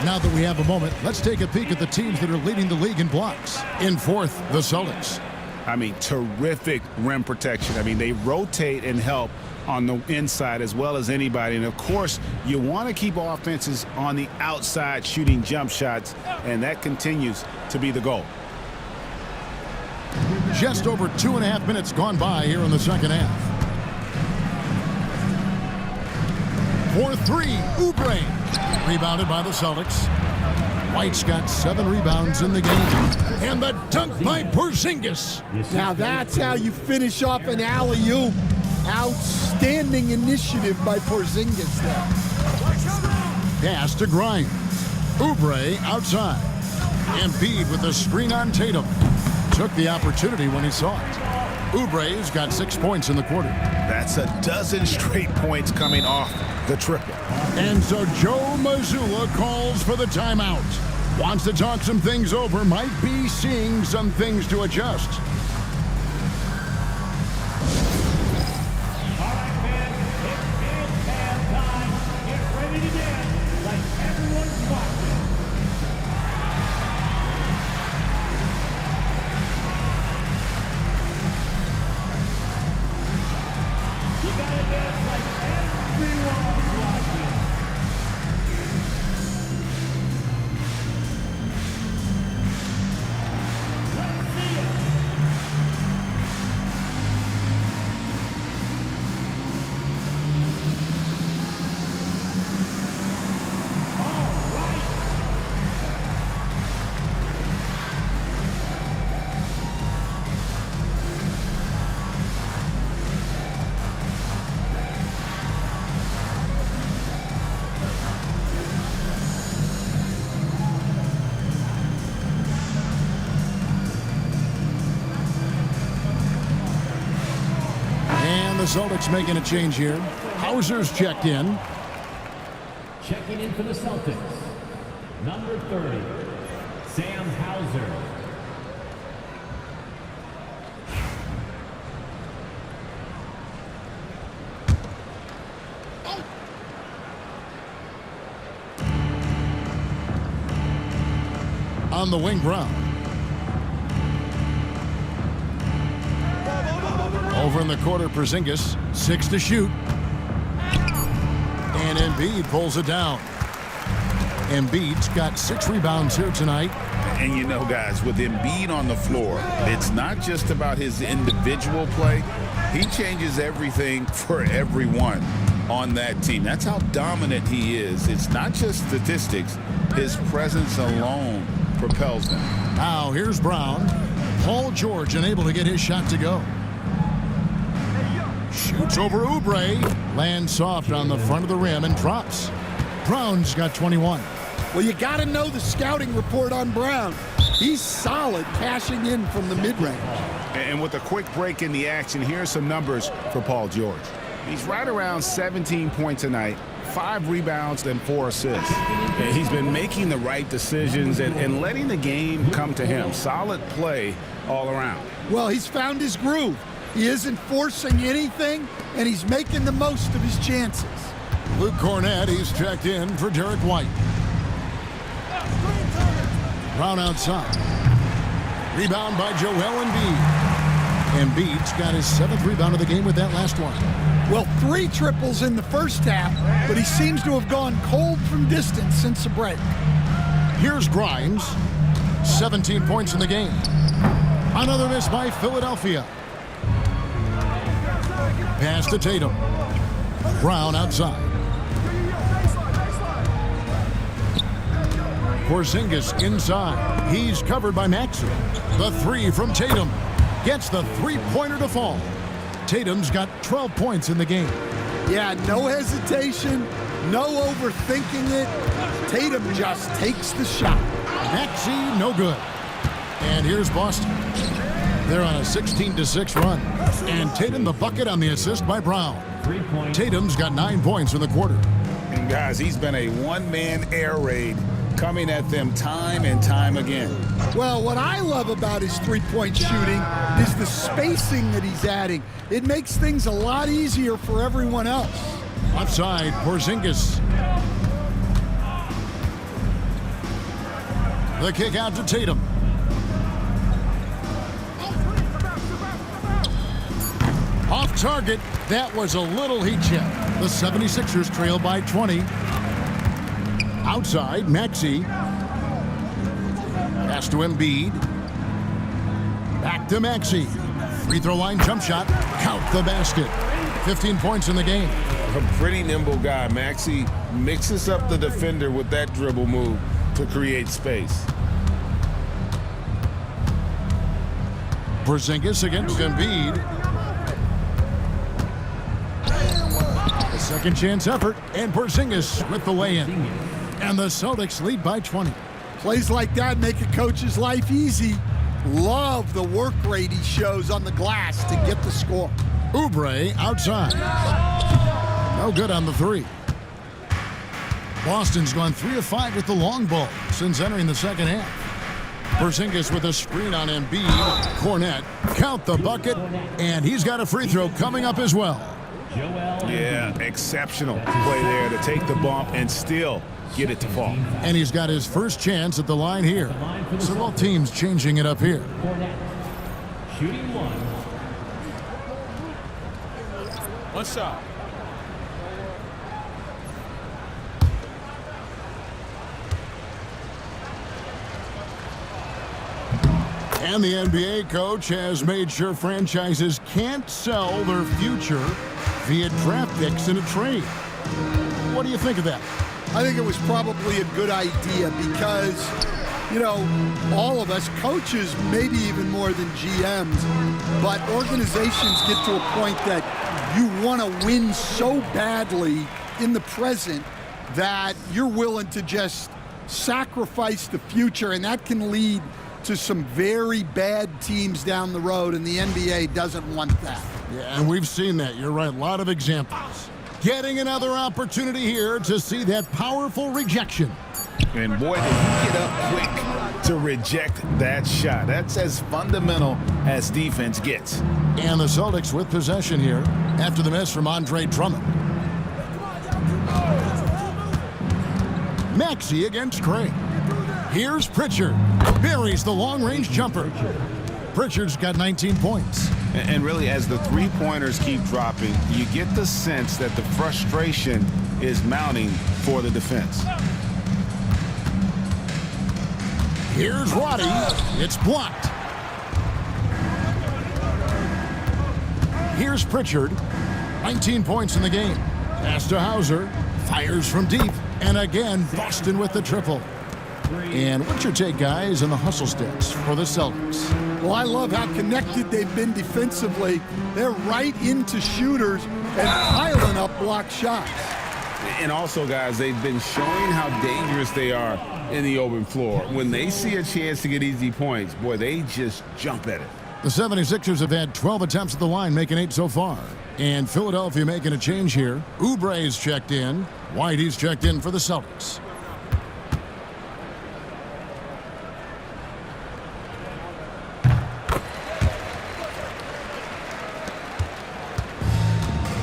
Now that we have a moment, let's take a peek at the teams that are leading the league in blocks. In 4th, the Celtics. I mean, terrific rim protection. I mean, they rotate and help on the inside as well as anybody. And, of course, you want to keep offenses on the outside shooting jump shots, and that continues to be the goal. Just over 2.5 minutes gone by here in the second half. For 3, Oubre. Rebounded by the Celtics. White's got 7 rebounds in the game. And the dunk by Porzingis. Now that's how you finish off an alley-oop. Outstanding initiative by Porzingis there. Pass to Grimes. Oubre outside. Embiid with the screen on Tatum. Took the opportunity when he saw it. Oubre's got 6 points in the quarter. That's a dozen straight points coming off the triple. And so Joe Mazzulla calls for the timeout. Wants to talk some things over, might be seeing some things to adjust. The Celtics making a change here. Hauser's checked in. Checking in for the Celtics, number 30, Sam Hauser. On the wing, Brown. Over in the quarter, Porzingis, 6 to shoot. And Embiid pulls it down. Embiid's got 6 rebounds here tonight. And you know, guys, with Embiid on the floor, it's not just about his individual play. He changes everything for everyone on that team. That's how dominant he is. It's not just statistics. His presence alone propels them. Now here's Brown. Paul George unable to get his shot to go. Shoots over Oubre. Lands soft on the front of the rim and drops. Brown's got 21. Well, you got to know the scouting report on Brown. He's solid cashing in from the mid-range. And with a quick break in the action, here's some numbers for Paul George. He's right around 17 points a night, 5 rebounds, and 4 assists. And he's been making the right decisions and letting the game come to him. Solid play all around. Well, he's found his groove. He isn't forcing anything, and he's making the most of his chances. Luke Cornett, he's checked in for Derek White. Brown outside. Rebound by Joel Embiid. Embiid's got his 7th rebound of the game with that last one. Well, 3 triples in the first half, but he seems to have gone cold from distance since the break. Here's Grimes. 17 points in the game. Another miss by Philadelphia. Pass to Tatum. Brown outside. Porzingis inside. He's covered by Maxey. The 3 from Tatum. Gets the 3-pointer to fall. Tatum's got 12 points in the game. Yeah, no hesitation, no overthinking it. Tatum just takes the shot. Maxey, no good. And here's Boston. They're on a 16-6 run. And Tatum the bucket on the assist by Brown. Tatum's got 9 points in the quarter. And guys, he's been a one-man air raid coming at them time and time again. Well, what I love about his three-point shooting is the spacing that he's adding. It makes things a lot easier for everyone else. Offside, Porzingis. The kick out to Tatum. Off target. That was a little heat check. The 76ers trail by 20. Outside, Maxey. Pass to Embiid. Back to Maxey. Free throw line jump shot. Count the basket. 15 points in the game. A pretty nimble guy. Maxey mixes up the defender with that dribble move to create space. Porzingis against Embiid. A second chance effort, and Porzingis with the lay-in. And the Celtics lead by 20. Plays like that make a coach's life easy. Love the work rate he shows on the glass to get the score. Oubre outside. No good on the three. Boston's gone 3 of 5 with the long ball since entering the second half. Porzingis with a screen on Embiid. Cornette, count the bucket, and he's got a free throw coming up as well. Yeah, exceptional play there to take the bump and still get it to fall. And he's got his first chance at the line here. So both teams changing it up here. Shooting one. What's up? And the NBA coach has made sure franchises can't sell their future via draft picks in a trade. What do you think of that? I think it was probably a good idea because, you know, all of us, coaches, maybe even more than GMs, but organizations get to a point that you want to win so badly in the present that you're willing to just sacrifice the future, and that can lead to some very bad teams down the road, and the NBA doesn't want that. Yeah, and we've seen that. You're right. A lot of examples. Getting another opportunity here to see that powerful rejection. And boy, did he get up quick to reject that shot. That's as fundamental as defense gets. And the Celtics with possession here after the miss from Andre Drummond. Maxey against Craig. Here's Pritchard. Buries the long-range jumper. Pritchard's got 19 points. And really, as the three-pointers keep dropping, you get the sense that the frustration is mounting for the defense. Here's Roddy. It's blocked. Here's Pritchard. 19 points in the game. Pass to Hauser. Fires from deep. And again, Boston with the triple. And what's your take, guys, on the hustle stats for the Celtics? Well, I love how connected they've been defensively. They're right into shooters and piling up blocked shots. And also, guys, they've been showing how dangerous they are in the open floor. When they see a chance to get easy points, boy, they just jump at it. The 76ers have had 12 attempts at the line, making 8 so far. And Philadelphia making a change here. Oubre's checked in. Whitey's checked in for the Celtics.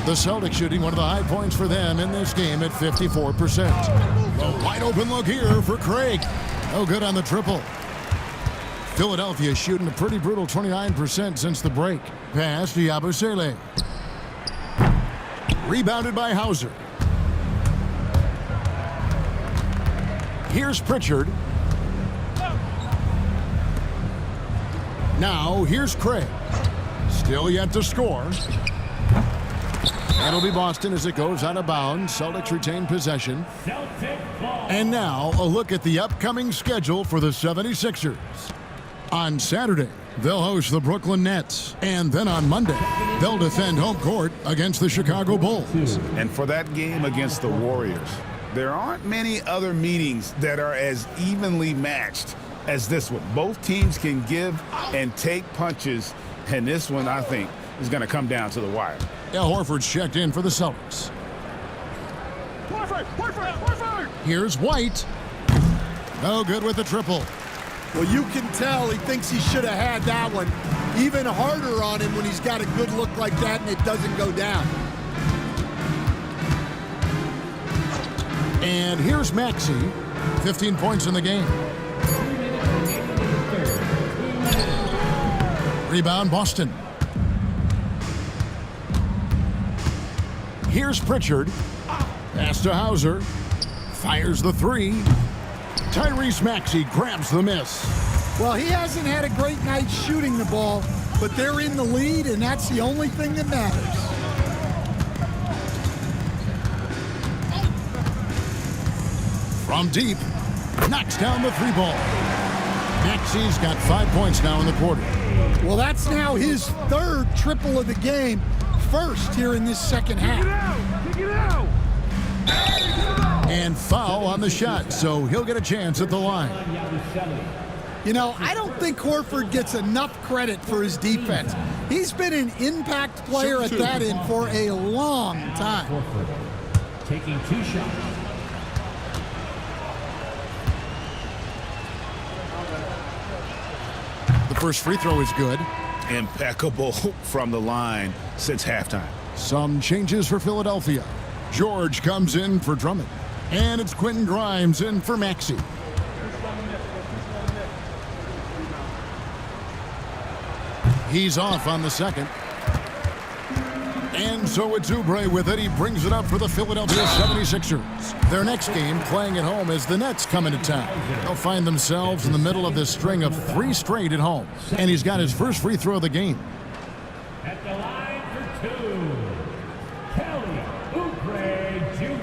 The Celtics shooting one of the high points for them in this game at 54%. A wide open look here for Craig. No good on the triple. Philadelphia shooting a pretty brutal 29% since the break. Pass to Yabusele. Rebounded by Hauser. Here's Pritchard. Now here's Craig. Still yet to score. That'll be Boston as it goes out of bounds. Celtics retain possession. And now a look at the upcoming schedule for the 76ers. On Saturday, they'll host the Brooklyn Nets. And then on Monday, they'll defend home court against the Chicago Bulls. And for that game against the Warriors, there aren't many other meetings that are as evenly matched as this one. Both teams can give and take punches, and this one, I think, is going to come down to the wire. Al Horford's checked in for the Celtics. Here's White. No good with the triple. Well, you can tell he thinks he should have had that one. Even harder on him when he's got a good look like that and it doesn't go down. And here's Maxey. 15 points in the game. Rebound, Boston. Here's Pritchard. Pass to Hauser. Fires the three. Tyrese Maxey grabs the miss. Well, he hasn't had a great night shooting the ball, but they're in the lead, and that's the only thing that matters. From deep, Knocks down the three ball. Maxi's got 5 points now in the quarter. Well, that's now his third triple of the game, first here in this second half. And foul on the shot, so he'll get a chance at the line. You know, I don't think Horford gets enough credit for his defense. He's been an impact player at that end for a long time. Horford taking 2 shots. The first free throw is good. Impeccable from the line since halftime. Some changes for Philadelphia. George comes in for Drummond. And it's Quentin Grimes in for Maxey. He's off on the second. And so it's Oubre with it. He brings it up for the Philadelphia 76ers. Their next game playing at home as the Nets come into town. They'll find themselves in the middle of this string of 3 straight at home. And he's got his first free throw of the game. At the line for 2, Kelly Oubre Jr.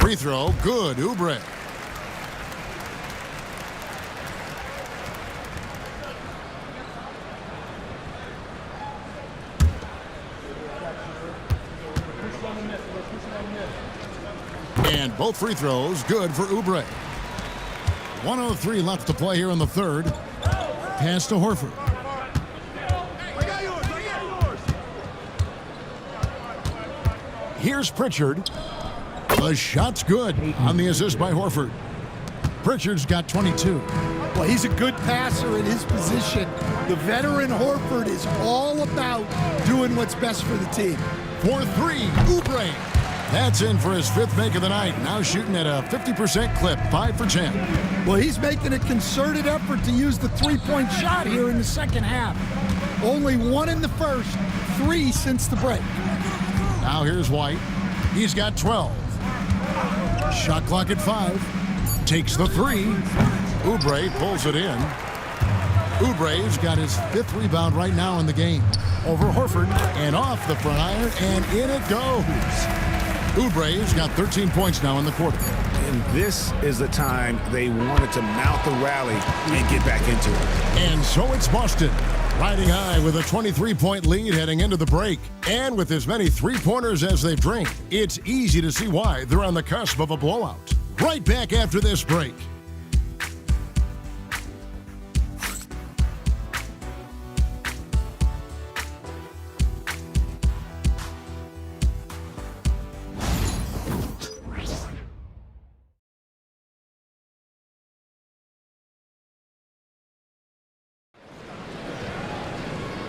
Free throw, good, Oubre. And both free throws good for Oubre. 1:03 left to play here in the third. Pass to Horford. Here's Pritchard. The shot's good on the assist by Horford. Pritchard's got 22. Well, he's a good passer in his position. The veteran Horford is all about doing what's best for the team. For 3, Oubre. That's in for his 5th make of the night. Now shooting at a 50% clip, 5 for 10. Well, he's making a concerted effort to use the three-point shot here in the second half. Only 1 in the first, 3 since the break. Now here's White. He's got 12. Shot clock at 5. Takes the 3. Oubre pulls it in. Oubre's got his 5th rebound right now in the game. Over Horford and off the front iron, and in it goes. Oubre's got 13 points now in the quarter. And this is the time they wanted to mount the rally and get back into it. And so it's Boston, riding high with a 23-point lead heading into the break. And with as many three-pointers as they've drained, it's easy to see why they're on the cusp of a blowout. Right back after this break.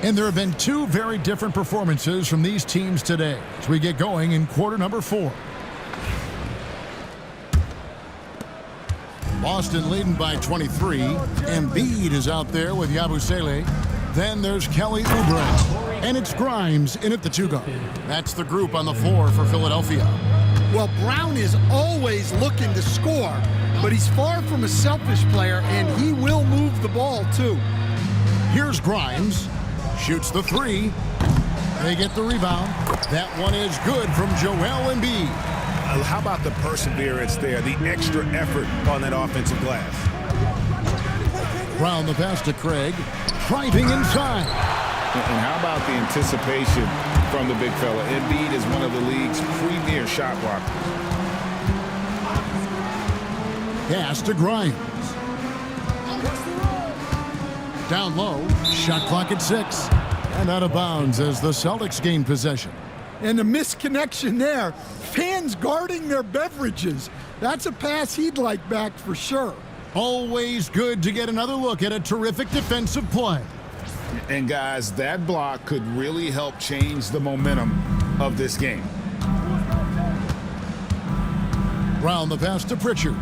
And there have been 2 very different performances from these teams today as we get going in quarter number 4. Boston leading by 23. Embiid is out there with Yabusele. Then there's Kelly Oubre. And it's Grimes in at the 2-guard. That's the group on the floor for Philadelphia. Well, Brown is always looking to score, but he's far from a selfish player, and he will move the ball, too. Here's Grimes. Shoots the 3. They get the rebound. That one is good from Joel Embiid. How about the perseverance there, the extra effort on that offensive glass? Brown the pass to Craig. Driving inside. And how about the anticipation from the big fella? Embiid is one of the league's premier shot blockers. Pass to Grimes. Down low, shot clock at 6. And out of bounds as the Celtics gain possession. And a misconnection there. Fans guarding their beverages. That's a pass he'd like back for sure. Always good to get another look at a terrific defensive play. And guys, that block could really help change the momentum of this game. Round the pass to Pritchard.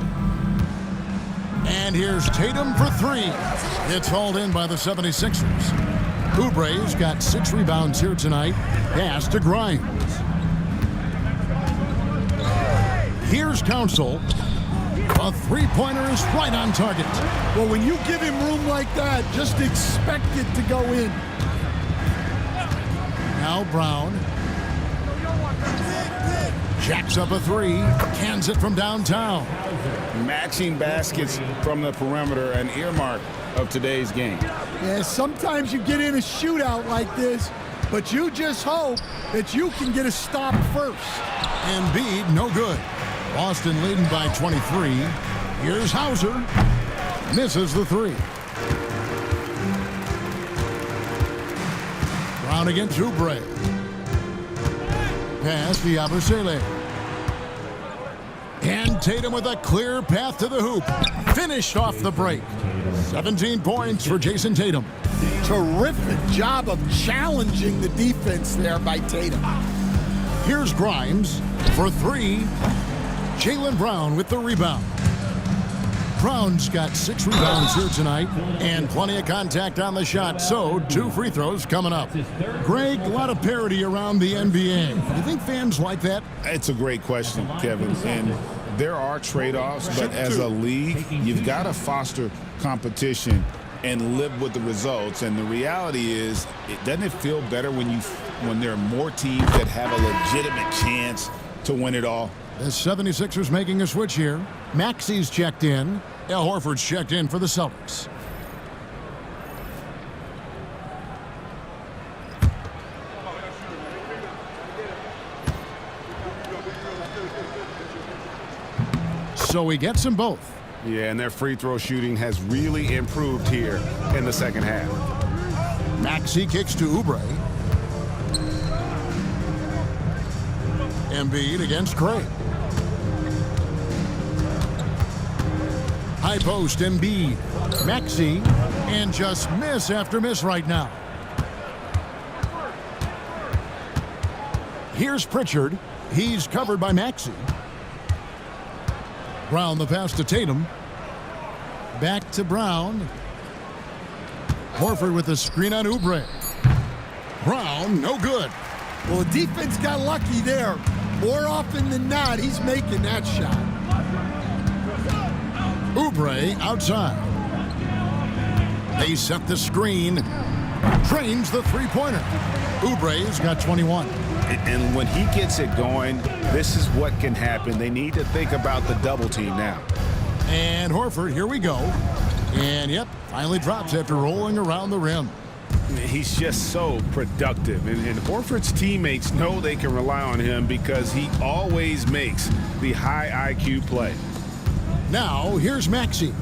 And here's Tatum for 3. It's hauled in by the 76ers. Oubre's got 6 rebounds here tonight. Pass to Grimes. Here's Council. A 3-pointer is right on target. Well, when you give him room like that, just expect it to go in. Now Brown. Jacks up a three. Cans it from downtown. Matching baskets from the perimeter, an earmark of today's game. Yeah, sometimes you get in a shootout like this, but you just hope that you can get a stop first. Embiid, no good. Boston leading by 23. Here's Hauser. Misses the three. Brown against Oubre. Pass to Yabusele. And Tatum with a clear path to the hoop. Finished off the break. 17 points for Jason Tatum. Terrific job of challenging the defense there by Tatum. Here's Grimes for three. Jaylen Brown with the rebound. Brown's got 6 rebounds here tonight and plenty of contact on the shot, so 2 free throws coming up. Greg, a lot of parity around the NBA. You think fans like that? It's a great question, Kevin. And there are trade-offs, but as a league, you've got to foster competition and live with the results. And the reality is, doesn't it feel better when there are more teams that have a legitimate chance to win it all? The 76ers making a switch here. Maxey's checked in. Al Horford's checked in for the Celtics. So he gets them both. Yeah, and their free throw shooting has really improved here in the second half. Maxey kicks to Oubre. Embiid against Craig. High post, Embiid. Maxey, and just miss after miss right now. Here's Pritchard. He's covered by Maxey. Brown the pass to Tatum. Back to Brown. Horford with the screen on Oubre. Brown, no good. Well, the defense got lucky there. More often than not, he's making that shot. Oubre outside. They set the screen. Drains the three-pointer. Oubre's got 21. And when he gets it going, this is what can happen. They need to think about the double team now. And Horford, here we go. And yep, finally drops after rolling around the rim. He's just so productive. And Horford's teammates know they can rely on him because he always makes the high IQ play. Now, here's Maxey.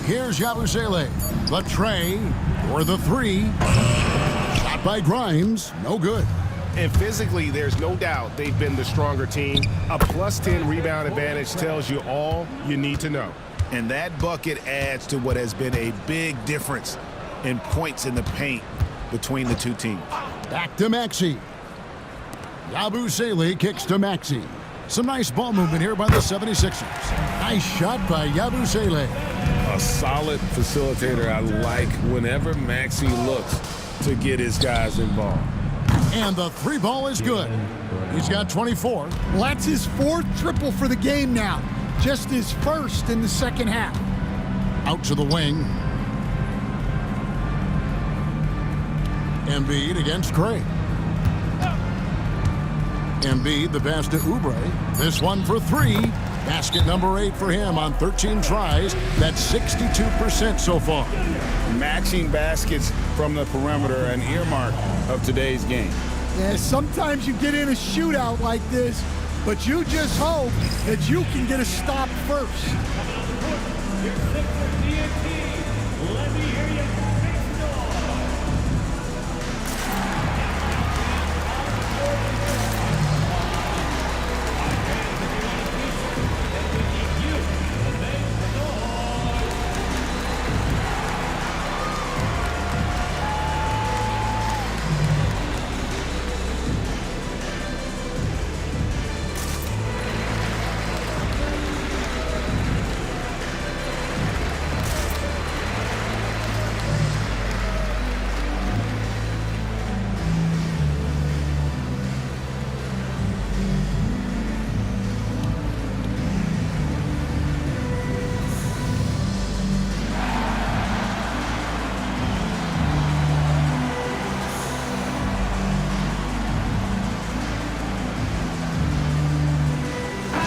Here's Yabusele. The tray for the three. Shot by Grimes. No good. And physically, there's no doubt they've been the stronger team. A +10 rebound advantage tells you all you need to know. And that bucket adds to what has been a big difference in points in the paint between the two teams. Back to Maxey. Yabusele kicks to Maxey. Some nice ball movement here by the 76ers. Nice shot by Yabusele. A solid facilitator. I like whenever Maxey looks to get his guys involved. And the three ball is good. He's got 24. Well, that's his 4th triple for the game now. Just his 1st in the second half. Out to the wing. Embiid against Craig. Embiid, the pass to Oubre. This one for three. Basket number 8 for him on 13 tries. That's 62% so far. Matching baskets from the perimeter, an earmark of today's game. Yeah, sometimes you get in a shootout like this, but you just hope that you can get a stop first. Let me hear you.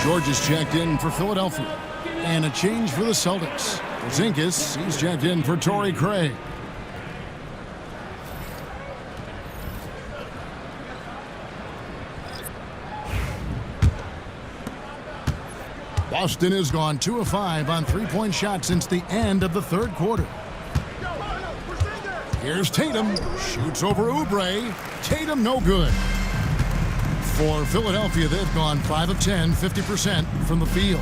George is checked in for Philadelphia. And a change for the Celtics. Porzingis, he's checked in for Torrey Craig. Boston has gone 2 of 5 on three-point shots since the end of the third quarter. Here's Tatum. Shoots over Oubre. Tatum no good. For Philadelphia, they've gone 5 of 10, 50% from the field.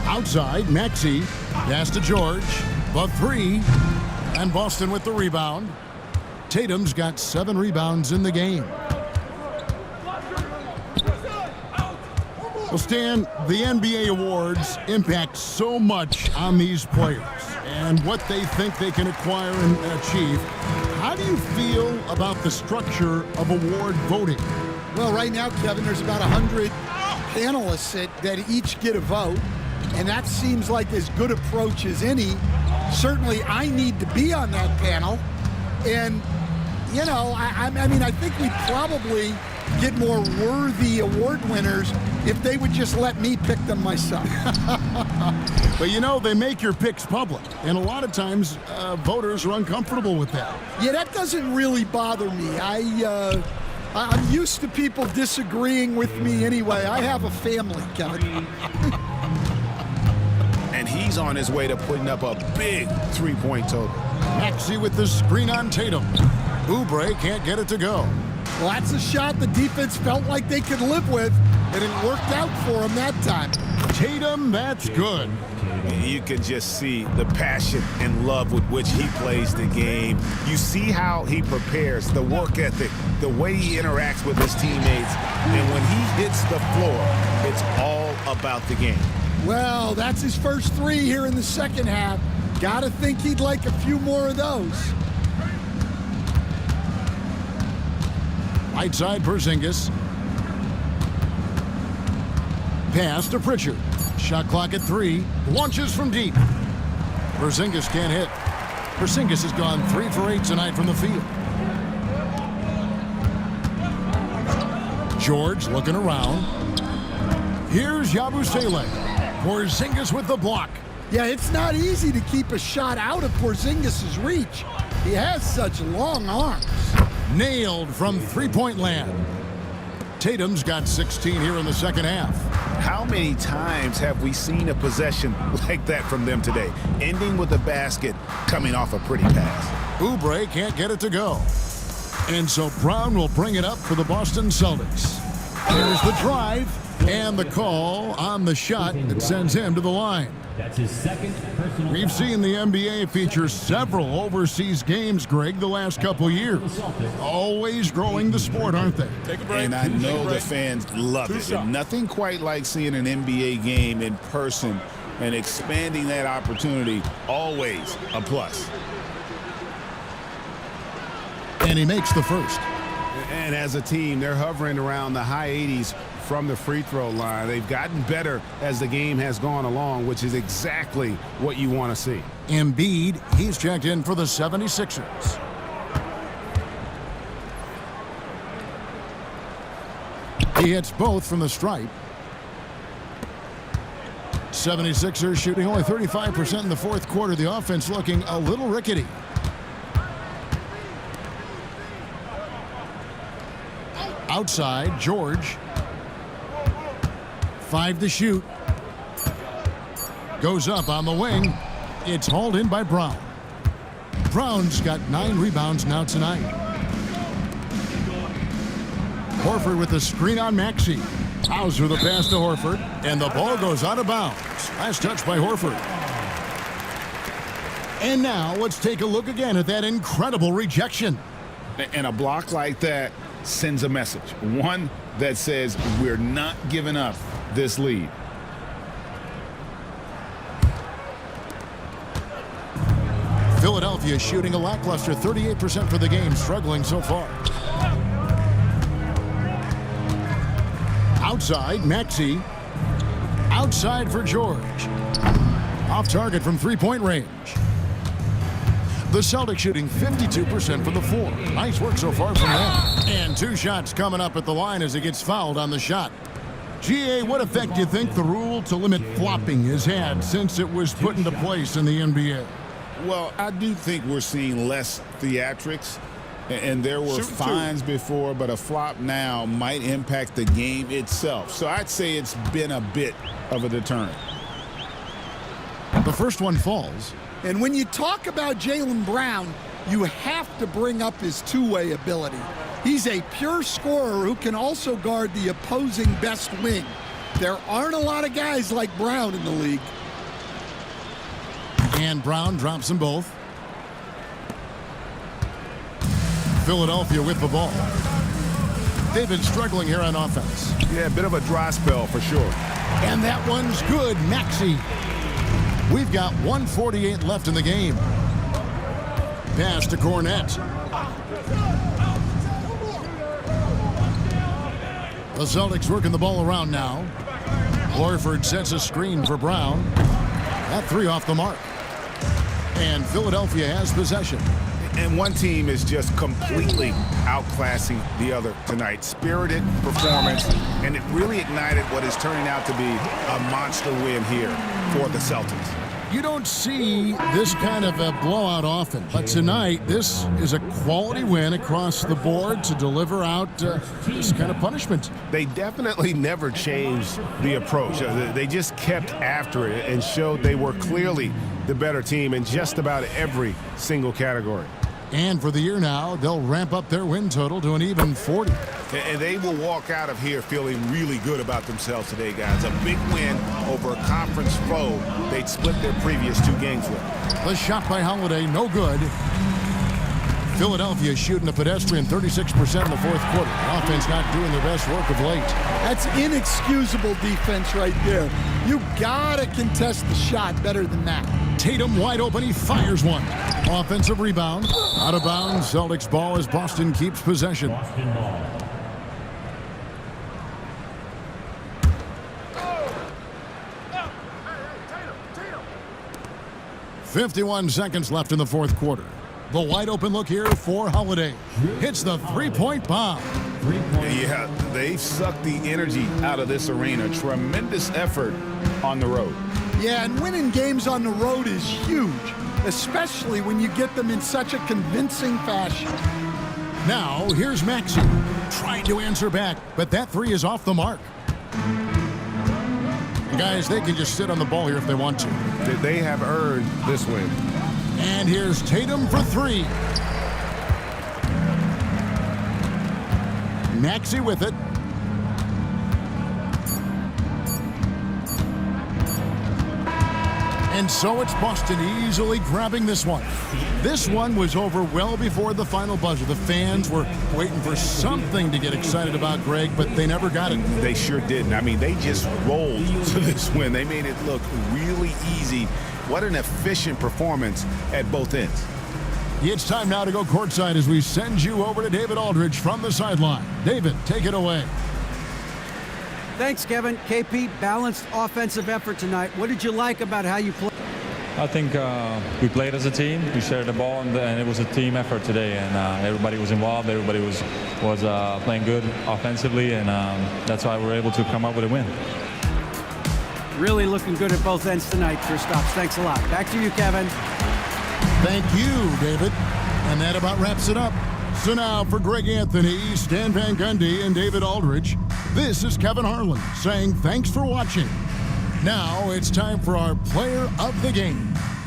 Outside, Maxey. Pass to George. The three. And Boston with the rebound. Tatum's got 7 rebounds in the game. Well, Stan, the NBA awards impact so much on these players and what they think they can acquire and achieve. How do you feel about the structure of award voting? Well, right now, Kevin, there's about 100 panelists that each get a vote, and that seems like as good approach as any. Certainly, I need to be on that panel, and, you know, I mean, I think we'd probably get more worthy award winners if they would just let me pick them myself. But you know, they make your picks public, and a lot of times voters are uncomfortable with that. Yeah, that doesn't really bother me. I'm used to people disagreeing with me anyway. I have a family, Kevin. And he's on his way to putting up a big three-point total. Maxey with the screen on Tatum. Oubre can't get it to go. Well, that's a shot the defense felt like they could live with, and it worked out for them that time. Tatum, that's good. You can just see the passion and love with which he plays the game. You see how he prepares, the work ethic, the way he interacts with his teammates. And when he hits the floor, it's all about the game. Well, that's his first 3 here in the second half. Gotta think he'd like a few more of those. Right side, Porzingis. Pass to Pritchard. Shot clock at 3. Launches from deep. Porzingis can't hit. Porzingis has gone 3 for 8 tonight from the field. George looking around. Here's Yabusele. Porzingis with the block. Yeah, it's not easy to keep a shot out of Porzingis' reach. He has such long arms. Nailed from three-point land. Tatum's got 16 here in the second half. How many times have we seen a possession like that from them today, ending with a basket coming off a pretty pass? Oubre can't get it to go. And so Brown will bring it up for the Boston Celtics. Here's the drive and the call on the shot that sends him to the line. That's his second personal. We've seen the NBA feature several overseas games, Greg, the last couple years. Always growing the sport, aren't they? And I know the fans love it. And nothing quite like seeing an NBA game in person and expanding that opportunity, always a plus. And he makes the first. And as a team, they're hovering around the high 80s from the free throw line. They've gotten better as the game has gone along, which is exactly what you want to see. Embiid, he's checked in for the 76ers. He hits both from the stripe. 76ers shooting only 35% in the fourth quarter. The offense looking a little rickety. Outside, George. 5 to shoot. Goes up on the wing. It's hauled in by Brown. Brown's got 9 rebounds now tonight. Horford with the screen on Maxey. Hauser the pass to Horford. And the ball goes out of bounds. Last touch by Horford. And now let's take a look again at that incredible rejection. And a block like that sends a message. One that says we're not giving up this lead. Philadelphia shooting a lackluster 38% for the game, struggling so far. Outside, Maxey. Outside for George. Off target from three-point range. The Celtics shooting 52% from the floor. Nice work so far from them. And 2 shots coming up at the line as he gets fouled on the shot. GA, what effect do you think the rule to limit flopping has had since it was put into place in the NBA? Well, I do think we're seeing less theatrics. And there were fines before, but a flop now might impact the game itself. So I'd say it's been a bit of a deterrent. The first one falls. And when you talk about Jaylen Brown, you have to bring up his two-way ability. He's a pure scorer who can also guard the opposing best wing. There aren't a lot of guys like Brown in the league. And Brown drops them both. Philadelphia with the ball. They've been struggling here on offense. Yeah, a bit of a dry spell for sure. And that one's good, Maxey. We've got 1:48 left in the game. Pass to Cornette. The Celtics working the ball around now. Horford sets a screen for Brown. That three off the mark. And Philadelphia has possession. And one team is just completely outclassing the other tonight. Spirited performance, and it really ignited what is turning out to be a monster win here for the Celtics. You don't see this kind of a blowout often, but tonight this is a quality win across the board to deliver out this kind of punishment. They definitely never changed the approach. They just kept after it and showed they were clearly the better team in just about every single category. And for the year now, they'll ramp up their win total to an even 40. And they will walk out of here feeling really good about themselves today, guys. A big win over a conference foe they'd split their previous two games with. The shot by Holiday, no good. Philadelphia shooting a pedestrian 36% in the fourth quarter. Offense not doing their best work of late. That's inexcusable defense right there. You gotta contest the shot better than that. Tatum wide open, he fires one. Offensive rebound. Out of bounds, Celtics ball as Boston keeps possession. Boston ball. 51 seconds left in the fourth quarter. The wide open look here for Holiday. Hits the three-point bomb. Yeah, they've sucked the energy out of this arena. Tremendous effort on the road. Yeah, and winning games on the road is huge, especially when you get them in such a convincing fashion. Now, here's Maxey. Trying to answer back, but that three is off the mark. Guys, they can just sit on the ball here if they want to. They have earned this win. And here's Tatum for three. Maxey with it. And so it's Boston easily grabbing this one. This one was over well before the final buzzer. The fans were waiting for something to get excited about, Greg, but they never got it. They sure didn't. I mean, they just rolled to this win. They made it look really easy. What an efficient performance at both ends. It's time now to go courtside as we send you over to David Aldridge from the sideline. David, take it away. Thanks, Kevin. KP, balanced offensive effort tonight. What did you like about how you played? I think we played as a team. We shared the ball, and it was a team effort today. And everybody was involved. Everybody was playing good offensively, and that's why we were able to come up with a win. Really looking good at both ends tonight, Kristaps. Thanks a lot. Back to you, Kevin. Thank you, David. And that about wraps it up. So now for Greg Anthony, Stan Van Gundy, and David Aldridge, this is Kevin Harlan saying thanks for watching. Now it's time for our player of the game.